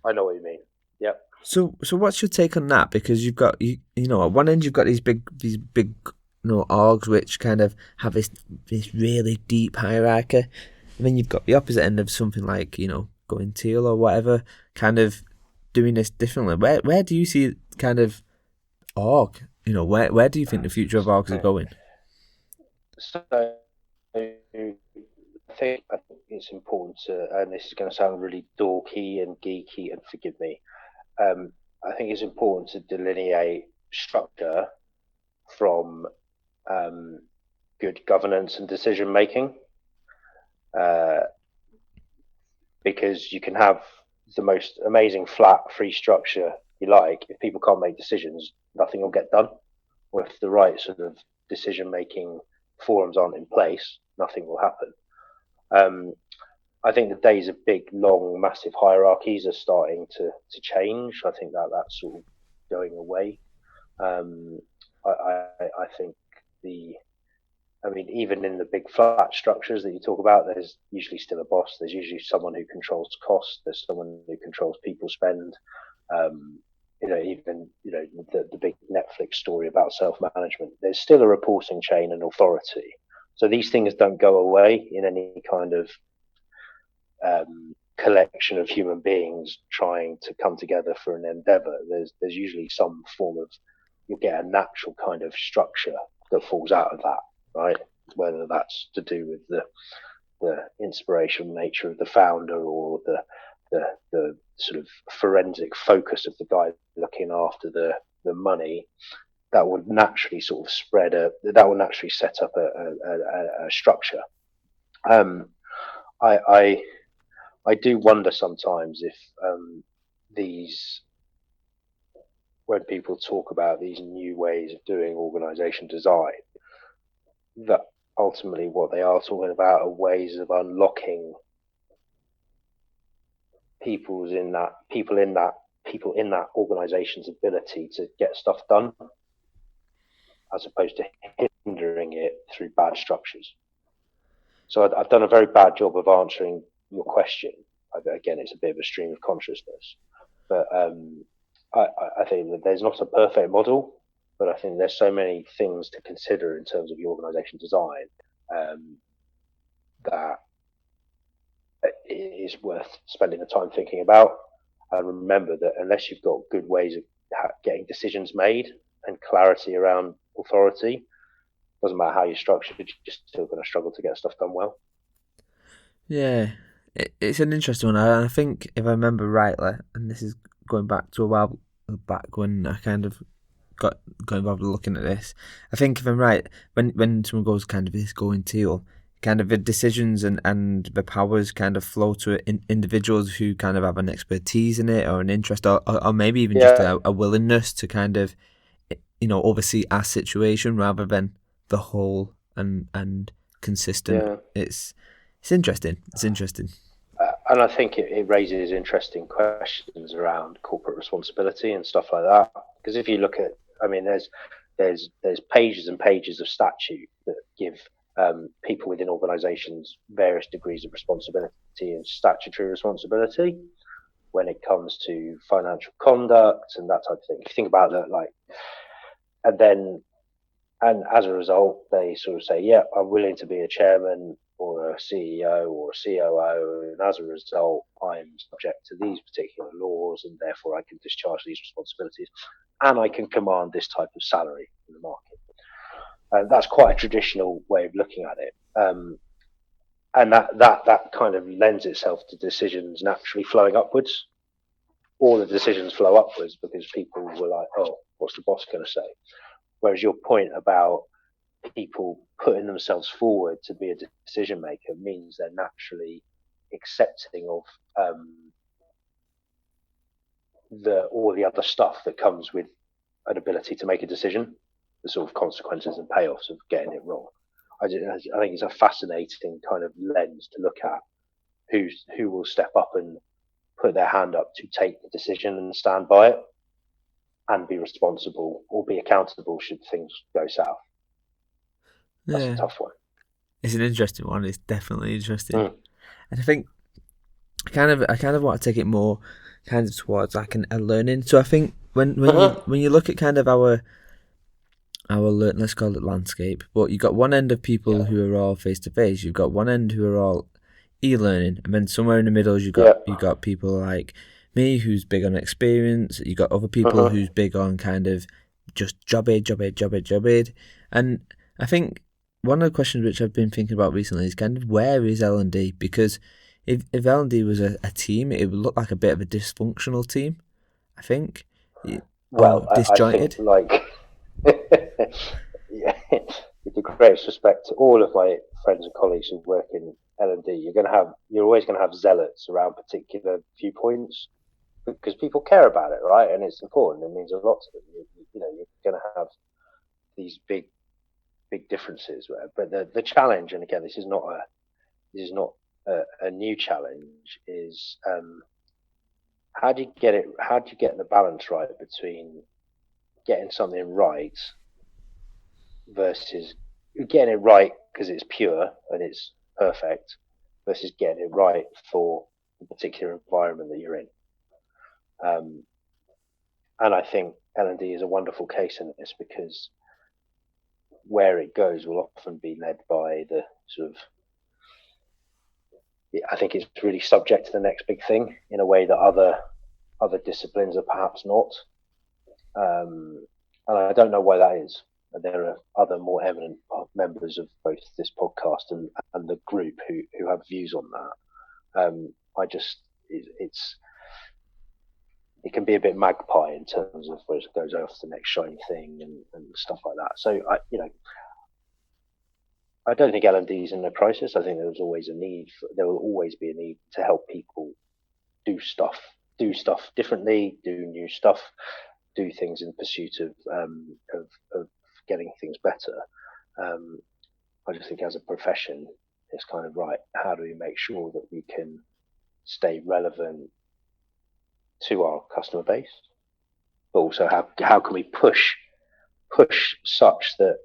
I know what you mean. Yep. So what's your take on that? Because you've got at one end you've got these big orgs which kind of have this really deep hierarchy, and then you've got the opposite end of something like going teal or whatever, kind of doing this differently. Where do you see kind of org? Where do you think the future of orgs are going? So I think it's important to, and this is going to sound really dorky and geeky, and forgive me. I think it's important to delineate structure from good governance and decision making, because you can have the most amazing flat free structure you like. If people can't make decisions, nothing will get done. Or if the right sort of decision making forums aren't in place, nothing will happen. I think the days of big, long, massive hierarchies are starting to change. I think that's sort of going away. I think even in the big flat structures that you talk about, there's usually still a boss. There's usually someone who controls cost. There's someone who controls people spend. The big Netflix story about self-management. There's still a reporting chain and authority. So these things don't go away in any kind of collection of human beings trying to come together for an endeavor. There's usually some form of, you'll get a natural kind of structure that falls out of that, right? Whether that's to do with the inspirational nature of the founder or the sort of forensic focus of the guy looking after the money, that would naturally sort of that will naturally set up a structure. I do wonder sometimes if when people talk about these new ways of doing organisation design, that ultimately what they are talking about are ways of unlocking people in that organisation's ability to get stuff done, as opposed to hindering it through bad structures. So I've done a very bad job of answering your question. Again, it's a bit of a stream of consciousness, but I think that there's not a perfect model, but I think there's so many things to consider in terms of your organisation design that it is worth spending the time thinking about. And remember that unless you've got good ways of getting decisions made and clarity around authority, doesn't matter how you structure it, you're still going to struggle to get stuff done well. Yeah, it's an interesting one. I think if I remember rightly, and this is going back to a while back when I kind of got involved with looking at this, I think if I'm right, when someone goes kind of this going teal, kind of the decisions and the powers kind of flow to individuals who kind of have an expertise in it or an interest or maybe even just a willingness to kind of, oversee our situation rather than the whole and consistent. Yeah. It's interesting. It's interesting. And I think it raises interesting questions around corporate responsibility and stuff like that. Because if you look at, there's pages and pages of statute that give people within organisations various degrees of responsibility and statutory responsibility when it comes to financial conduct and that type of thing. If you think about that, and as a result, they sort of say, yeah, I'm willing to be a chairman or a CEO or a COO, and as a result, I'm subject to these particular laws, and therefore I can discharge these responsibilities, and I can command this type of salary in the market. And that's quite a traditional way of looking at it, and that kind of lends itself to decisions naturally flowing upwards. All the decisions flow upwards because people were like, oh, what's the boss going to say? Whereas your point about people putting themselves forward to be a decision maker means they're naturally accepting of all the other stuff that comes with an ability to make a decision, the sort of consequences and payoffs of getting it wrong. I think it's a fascinating kind of lens to look at who will step up and put their hand up to take the decision and stand by it and be responsible or be accountable should things go south. That's a tough one. It's an interesting one. It's definitely interesting. And I think I kind of want to take it more kind of towards like a learning. So I think when you look at kind of our let's call it landscape, but you've got one end of people who are all face to face, you've got one end who are all e-learning, and then somewhere in the middle you've got people like me who's big on experience, you got other people who's big on kind of just job aid. And I think one of the questions which I've been thinking about recently is kind of where is L&D? Because if L&D was a team, it would look like a bit of a dysfunctional team, I think. Well, disjointed. I think Yeah, with the greatest respect to all of my friends and colleagues who work in L&D, you're always going to have zealots around particular viewpoints because people care about it, right? And it's important. It means a lot to them. You're going to have these big differences. But the challenge, and again, this is not a new challenge, is how do you get it? How do you get the balance right between getting something right versus getting it right because it's pure and it's perfect versus getting it right for the particular environment that you're in. And I think L&D is a wonderful case in this because where it goes will often be led by the sort of, I think it's really subject to the next big thing in a way that other disciplines are perhaps not. And I don't know why that is. There are other more eminent members of both this podcast and the group who have views on that. It can be a bit magpie in terms of where it goes off the next shiny thing and stuff like that. So I don't think L&D is in a crisis. I think there will always be a need to help people do stuff differently, do new stuff, do things in pursuit of getting things better. I just think as a profession, it's kind of right. How do we make sure that we can stay relevant to our customer base, but also how can we push such that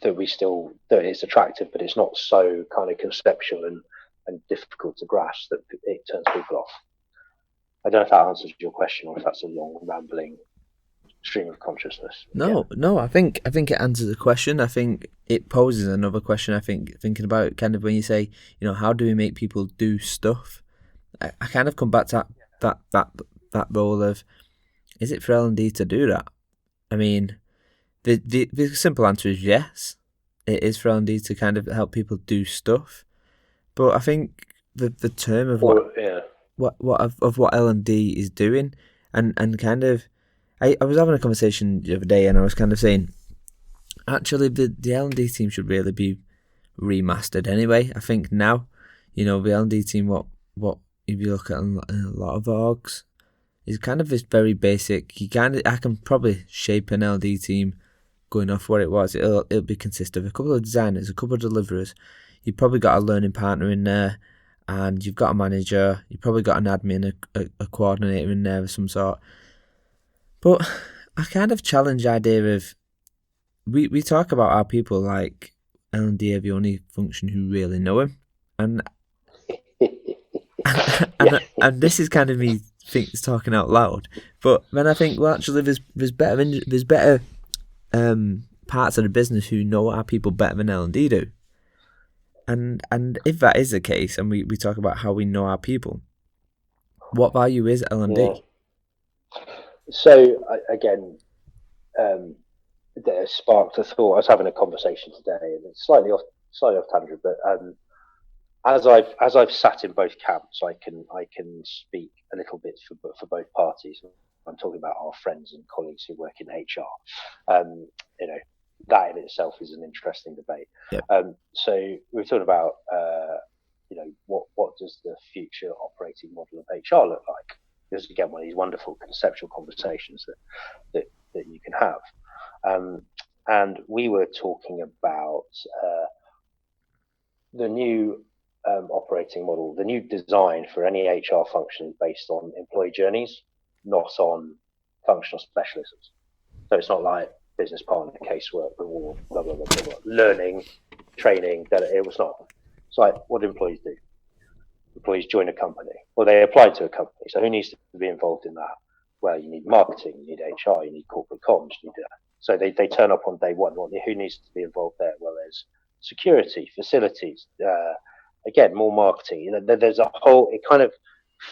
it's attractive, but it's not so kind of conceptual and difficult to grasp that it turns people off. I don't know if that answers your question or if that's a long rambling stream of consciousness. No, I think it answers the question. I think it poses another question. I think thinking about kind of when you say, how do we make people do stuff? I kind of come back to that role of, is it for L&D to do that? I mean, the simple answer is yes. It is for L&D to kind of help people do stuff, but I think the term of what L&D is doing, and kind of, I was having a conversation the other day, and I was kind of saying, actually, the L&D team should really be remastered anyway. I think now, the L&D team, what if you look at a lot of orgs, is kind of this very basic. I can probably shape an L&D team going off what it was. It'll be consist of a couple of designers, a couple of deliverers. You've probably got a learning partner in there, and you've got a manager. You've probably got an admin, a coordinator in there of some sort. But I kind of challenge the idea of, we talk about our people like L&D are the only function who really know him, and and this is kind of me talking out loud. But then I think, well, actually, there's better parts of the business who know our people better than L&D do. And if that is the case, and we talk about how we know our people, what value is L&D? Yeah. So again, that sparked a thought. I was having a conversation today, and it's slightly off tangent, but as I've sat in both camps, I can speak a little bit for both parties. I'm talking about our friends and colleagues who work in HR. That in itself is an interesting debate. Yep. So we're talking about what does the future operating model of HR look like? This is again one of these wonderful conceptual conversations that you can have. And we were talking about the new operating model, the new design for any HR function based on employee journeys, not on functional specialisms. So it's not like business partner, casework, reward, blah, blah, blah, blah, blah, learning, training, that it was not. It's like, what do employees do? Employees join a company, or they apply to a company. So who needs to be involved in that? Well, you need marketing, you need HR, you need corporate comms, you need that. So they turn up on day one. Well, who needs to be involved there? Well, there's security, facilities, again, more marketing. There's a whole, it kind of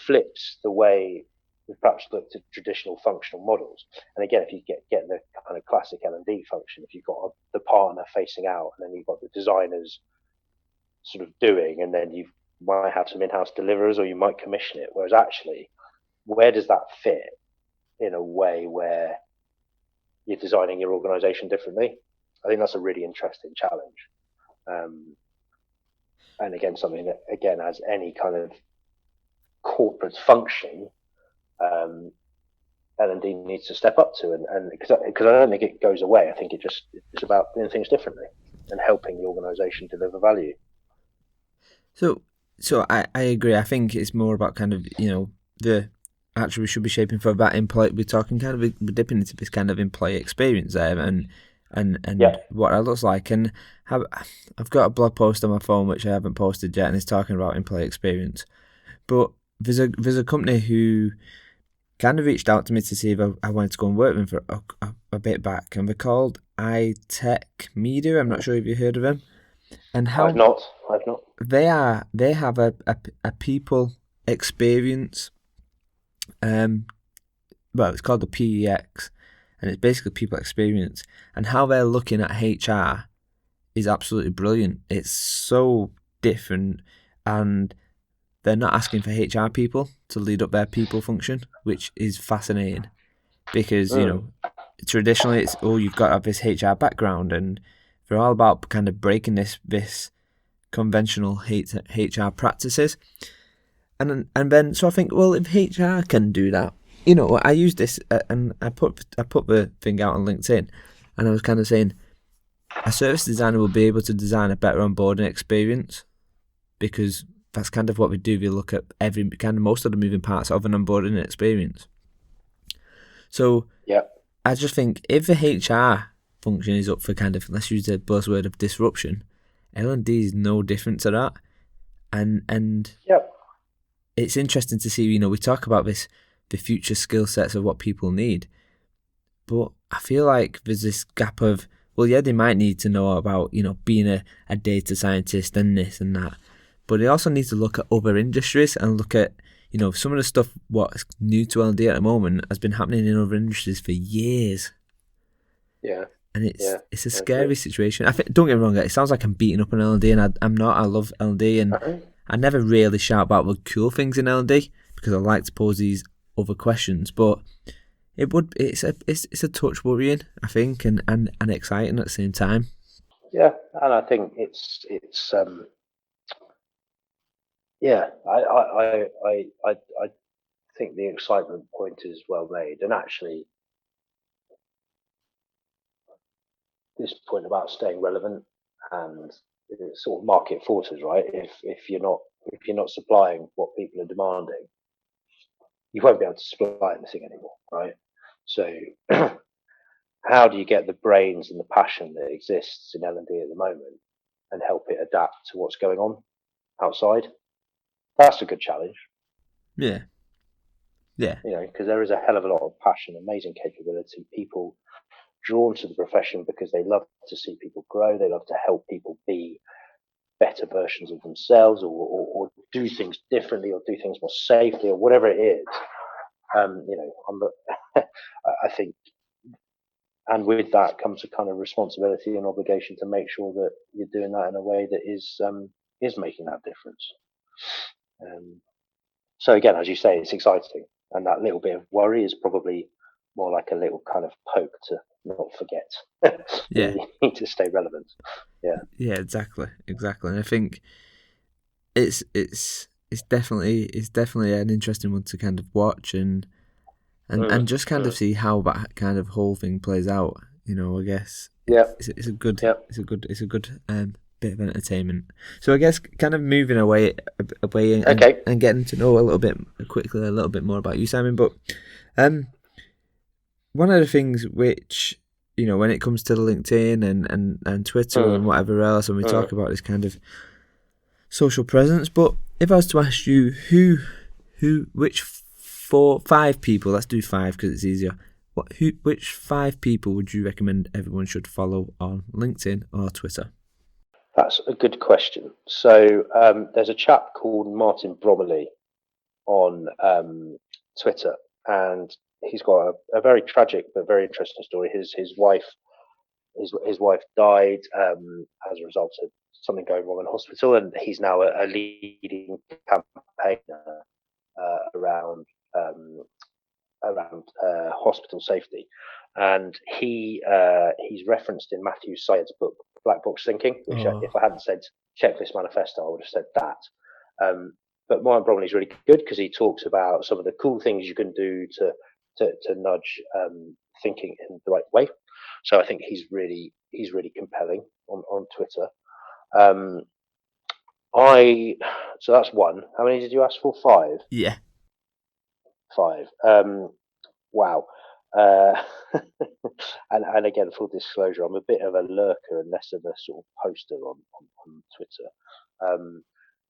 flips the way we've perhaps looked at traditional functional models. And again, if you get the kind of classic L&D function, if you've got the partner facing out, and then you've got the designers sort of doing, and then you might have some in-house deliverers, or you might commission it. Whereas actually, where does that fit in a way where you're designing your organisation differently. I think that's a really interesting challenge. And again, something that, again, as any kind of corporate function, L&D needs to step up to, and because I don't think it goes away. I think it's about doing things differently and helping the organisation deliver value. So I agree. I think it's more about kind of, actually we should be shaping for that employee. We're talking kind of, we're dipping into this kind of employee experience there, and what it looks like. And I've got a blog post on my phone which I haven't posted yet, and it's talking about employee experience. But there's a company who kind of reached out to me to see if I wanted to go and work with them for a bit back, and they're called iTech Media. I'm not sure if you heard of them. And how I've not. They have a people experience. Well, it's called the PEX, and it's basically people experience. And how they're looking at HR is absolutely brilliant. It's so different, and they're not asking for HR people to lead up their people function, which is fascinating, because traditionally it's you've got to have this HR background, and they're all about kind of breaking this conventional HR practices, and then so I think, well, if HR can do that, I use this and I put the thing out on LinkedIn, and I was kind of saying a service designer will be able to design a better onboarding experience, because that's kind of what we do. We look at most of the moving parts of an onboarding experience. So yeah, I just think if the HR function is up for kind of, let's use the buzzword of disruption, L&D is no different to that. And it's interesting to see, we talk about the future skill sets of what people need, but I feel like there's this gap of, well, yeah, they might need to know about, being a data scientist and this and that, but they also need to look at other industries and look at, some of the stuff what's new to L&D at the moment has been happening in other industries for years. Yeah. And it's a scary situation. I think, don't get me wrong, it sounds like I'm beating up on L&D, and I'm not. I love L&D, and I never really shout about the cool things in L&D because I like to pose these other questions. But it's a touch worrying, I think, and exciting at the same time. Yeah, and I think it's I think the excitement point is well made, and actually this point about staying relevant and sort of market forces, right? If you're not supplying what people are demanding, you won't be able to supply anything anymore, right? So how do you get the brains and the passion that exists in L&D at the moment and help it adapt to what's going on outside? That's a good challenge. Yeah. Because there is a hell of a lot of passion, amazing capability, people drawn to the profession because they love to see people grow, they love to help people be better versions of themselves, or do things differently, or do things more safely, or whatever it is. I think, and with that comes a kind of responsibility and obligation to make sure that you're doing that in a way that is making that difference. So again, as you say, it's exciting, and that little bit of worry is probably more like a little kind of poke to not forget. Yeah, you need to stay relevant. Yeah, exactly, and I think it's definitely an interesting one to kind of watch and just kind of see how that kind of whole thing plays out. I guess it's a good bit of entertainment. So I guess kind of moving away and getting to know a little bit more about you, Simon. But one of the things which, when it comes to LinkedIn and Twitter and whatever else, and we talk about this kind of social presence, but if I was to ask you which 5 people, let's do 5 because it's easier, which 5 people would you recommend everyone should follow on LinkedIn or Twitter? That's a good question. So there's a chap called Martin Bromley on Twitter, and he's got a very tragic but very interesting story. His wife died as a result of something going wrong in hospital, and he's now a leading campaigner around hospital safety. and he's referenced in Matthew Syed's book Black Box Thinking, which if I hadn't said Checklist Manifesto, I would have said that. But Martin Bromley's really good because he talks about some of the cool things you can do to nudge thinking in the right way. So I think he's really compelling on Twitter. So that's one. How many did you ask for? 5. Yeah. 5. Wow. And again, full disclosure, I'm a bit of a lurker and less of a sort of poster on Twitter,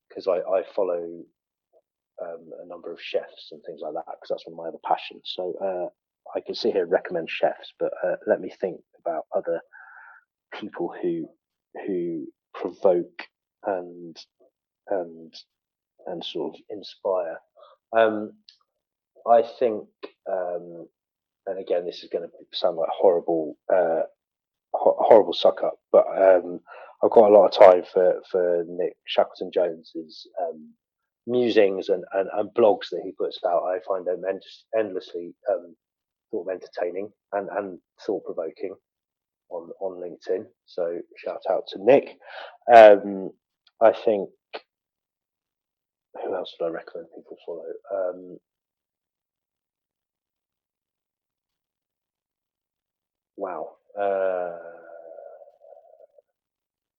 because I follow a number of chefs and things like that, because that's one of my other passions. So I can sit here and recommend chefs, but let me think about other people who provoke and sort of inspire. I think, and again, this is going to sound like horrible suck up, but I've got a lot of time for Nick Shackleton-Jones's musings and blogs that he puts out. I find them endlessly sort of entertaining and thought provoking on LinkedIn. So shout out to Nick. I think, who else would I recommend people follow? Wow.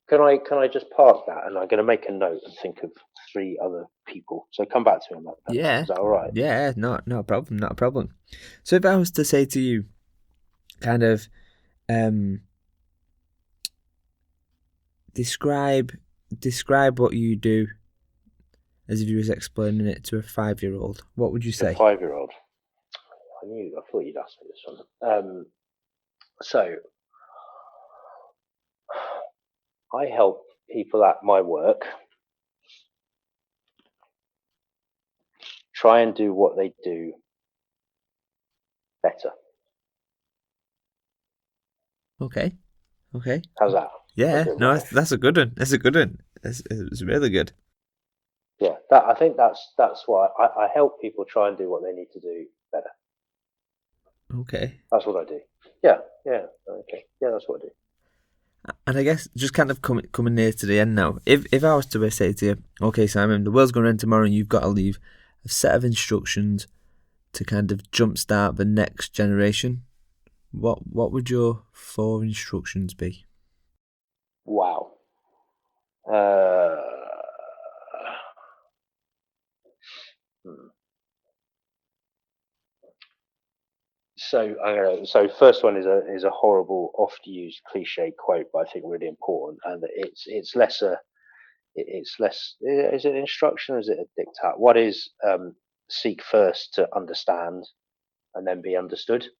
Can I just park that, and I'm going to make a note and think of 3 other people. So come back to me on that. Yeah. Is that all right? Yeah, not a problem. So if I was to say to you, kind of, describe what you do as if you was explaining it to a 5-year-old, what would you say? A 5-year-old. I thought you'd ask me this one. So I help people at my work try and do what they do better. Okay. How's that? Yeah, no, that's a good one. It's really good. Yeah, I think that's why I help people try and do what they need to do better. Okay. That's what I do. Yeah. Okay. Yeah, that's what I do. And I guess just kind of coming near to the end now. If I was to say to you, okay, Simon, the world's going to end tomorrow, and you've got to leave a set of instructions to kind of jumpstart the next generation, what would your 4 instructions be? Wow. So first one is a horrible, oft-used cliche quote, but I think really important, and it's less. Is it an instruction or is it a diktat? What is seek first to understand, and then be understood?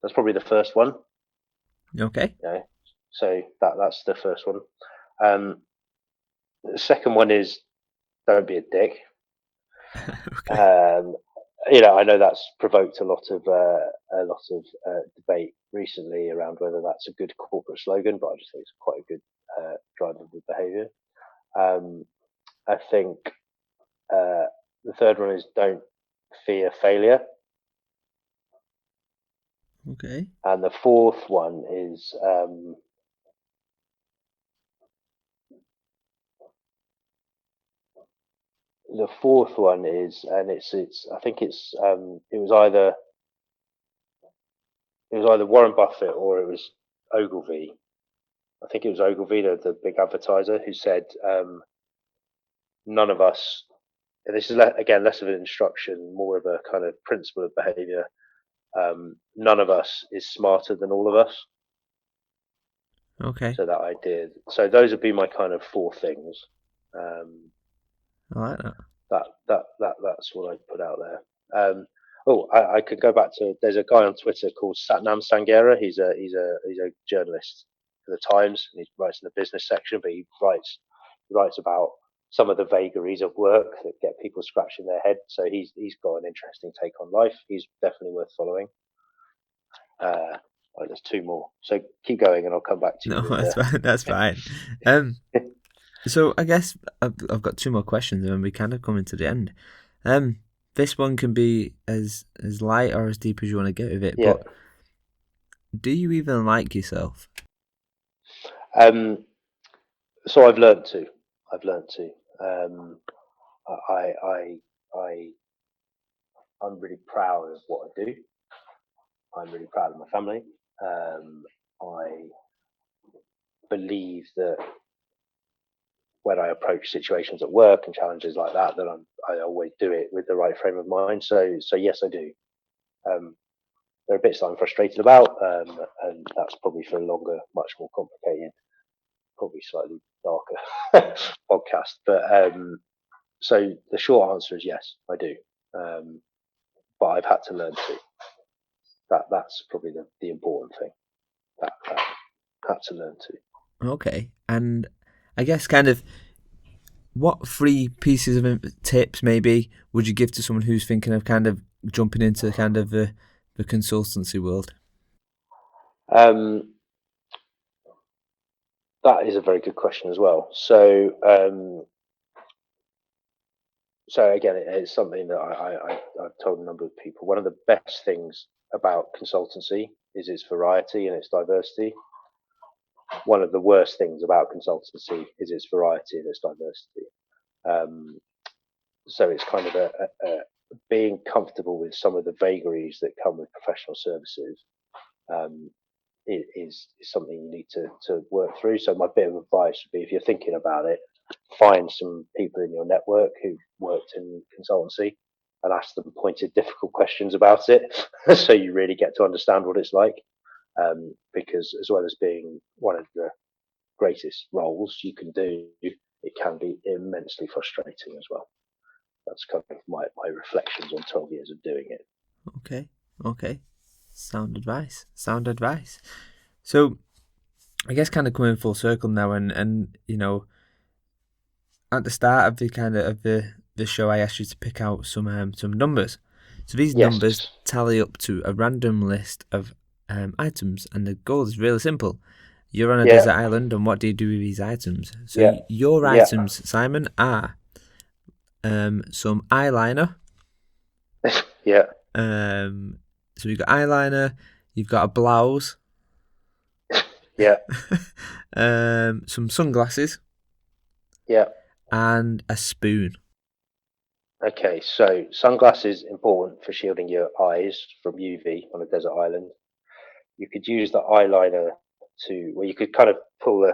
That's probably the first one. Okay. Yeah. So that's the first one. The second one is don't be a dick. Okay. I know that's provoked a lot of debate recently around whether that's a good corporate slogan, but I just think it's quite a good driver of behaviour. I think the third one is don't fear failure. Okay. And the fourth one is and it's I think it's it was either Warren Buffett or it was Ogilvy. I think it was Ogilvy, the big advertiser, who said none of us. And this is again less of an instruction, more of a kind of principle of behaviour. None of us is smarter than all of us. Okay. So that idea. So those would be my kind of 4 things. I like that. That's what I'd put out there. I could go back to. There's a guy on Twitter called Satnam Sanghera. He's a journalist for the Times, and he writes in the business section. But he writes about some of the vagaries of work that get people scratching their head. So he's got an interesting take on life. He's definitely worth following. There's 2 more. So keep going, and I'll come back to you. No, that's fine. That's fine. So I guess I've got 2 more questions, and we kind of coming to the end. This one can be as light or as deep as you want to get with it. Yeah. But do you even like yourself? So I've learned to. I'm really proud of what I do. I'm really proud of my family. I believe that when I approach situations at work and challenges like that, I always do it with the right frame of mind. So yes, I do. There are bits that I'm frustrated about, and that's probably for a longer, much more complicated, probably slightly darker podcast. But so the short answer is yes, I do. But I've had to learn to. That's probably the important thing. That had to learn to. Okay, and I guess kind of what 3 pieces of tips maybe would you give to someone who's thinking of kind of jumping into kind of the consultancy world? That is a very good question as well. So again, it's something that I've told a number of people. One of the best things about consultancy is its variety and its diversity. One of the worst things about consultancy is its variety and its diversity. So it's kind of a being comfortable with some of the vagaries that come with professional services is something you need to work through. So my bit of advice would be, if you're thinking about it, find some people in your network who've worked in consultancy and ask them pointed, difficult questions about it, so you really get to understand what it's like. Because as well as being one of the greatest roles you can do, it can be immensely frustrating as well. That's kind of my reflections on 12 years of doing it. Okay. Sound advice. So, I guess kind of coming full circle now, and you know, at the start of the kind of the show, I asked you to pick out some numbers. So these numbers tally up to a random list of items, and the goal is really simple. You're on a desert island, and what do you do with these items? So your items, Simon, are some eyeliner. Yeah. So you've got eyeliner, you've got a blouse. Yeah. Some sunglasses. Yeah. And a spoon. Okay, so sunglasses important for shielding your eyes from UV on a desert island. You could use the eyeliner where you could kind of pull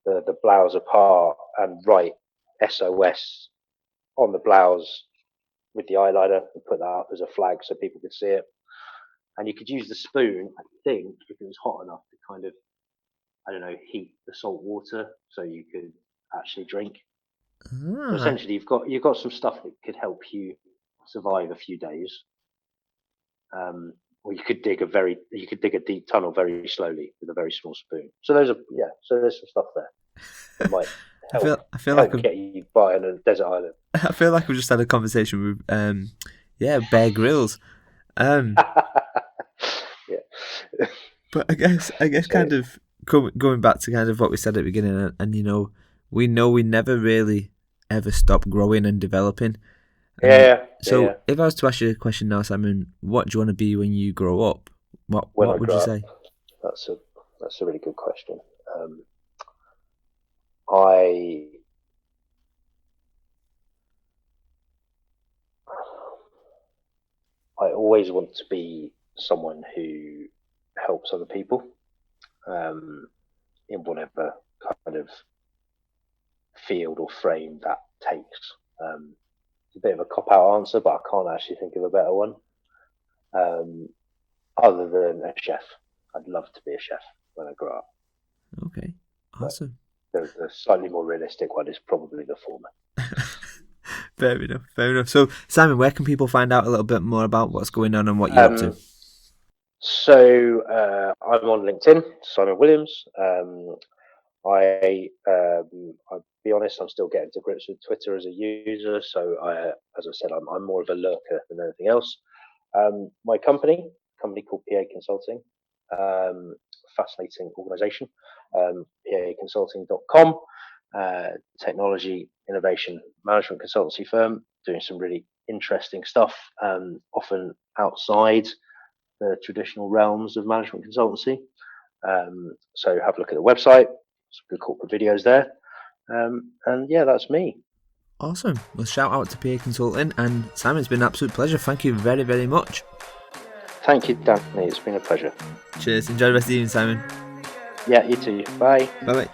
the blouse apart and write SOS on the blouse with the eyeliner and put that up as a flag so people could see it. And you could use the spoon, I think, if it was hot enough, to kind of, I don't know, heat the salt water so you could actually drink. So essentially, you've got some stuff that could help you survive a few days. Or you could dig a deep tunnel very slowly with a very small spoon. So there's some stuff there that might help, I feel like get you by on a desert island. I feel like we've just had a conversation with Bear Grylls. But I guess kind of going back to kind of what we said at the beginning, and you know we never really ever stop growing and developing. So if I was to ask you a question now, Simon, what do you want to be when you grow up? What would you say? That's a really good question. I always want to be someone who helps other people in whatever kind of field or frame that takes. It's a bit of a cop-out answer, but I can't actually think of a better one. Other than a chef. I'd love to be a chef when I grow up. Okay, awesome. The slightly more realistic one is probably the former. Fair enough. So, Simon, where can people find out a little bit more about what's going on and what you're up to? So, I'm on LinkedIn, Simon Williams. I'll be honest, I'm still getting to grips with Twitter as a user. So, as I said, I'm more of a lurker than anything else. My company called PA Consulting, fascinating organisation, paconsulting.com, technology, innovation, management consultancy firm, doing some really interesting stuff, often outside the traditional realms of management consultancy. So have a look at the website. Some good corporate videos there. And yeah, that's me. Awesome. Well, shout out to PA Consulting, and Simon, it's been an absolute pleasure. Thank you very, very much. Thank you, Danny. It's been a pleasure. Cheers. Enjoy the rest of the evening, Simon. Yeah, you too. Bye. Bye-bye.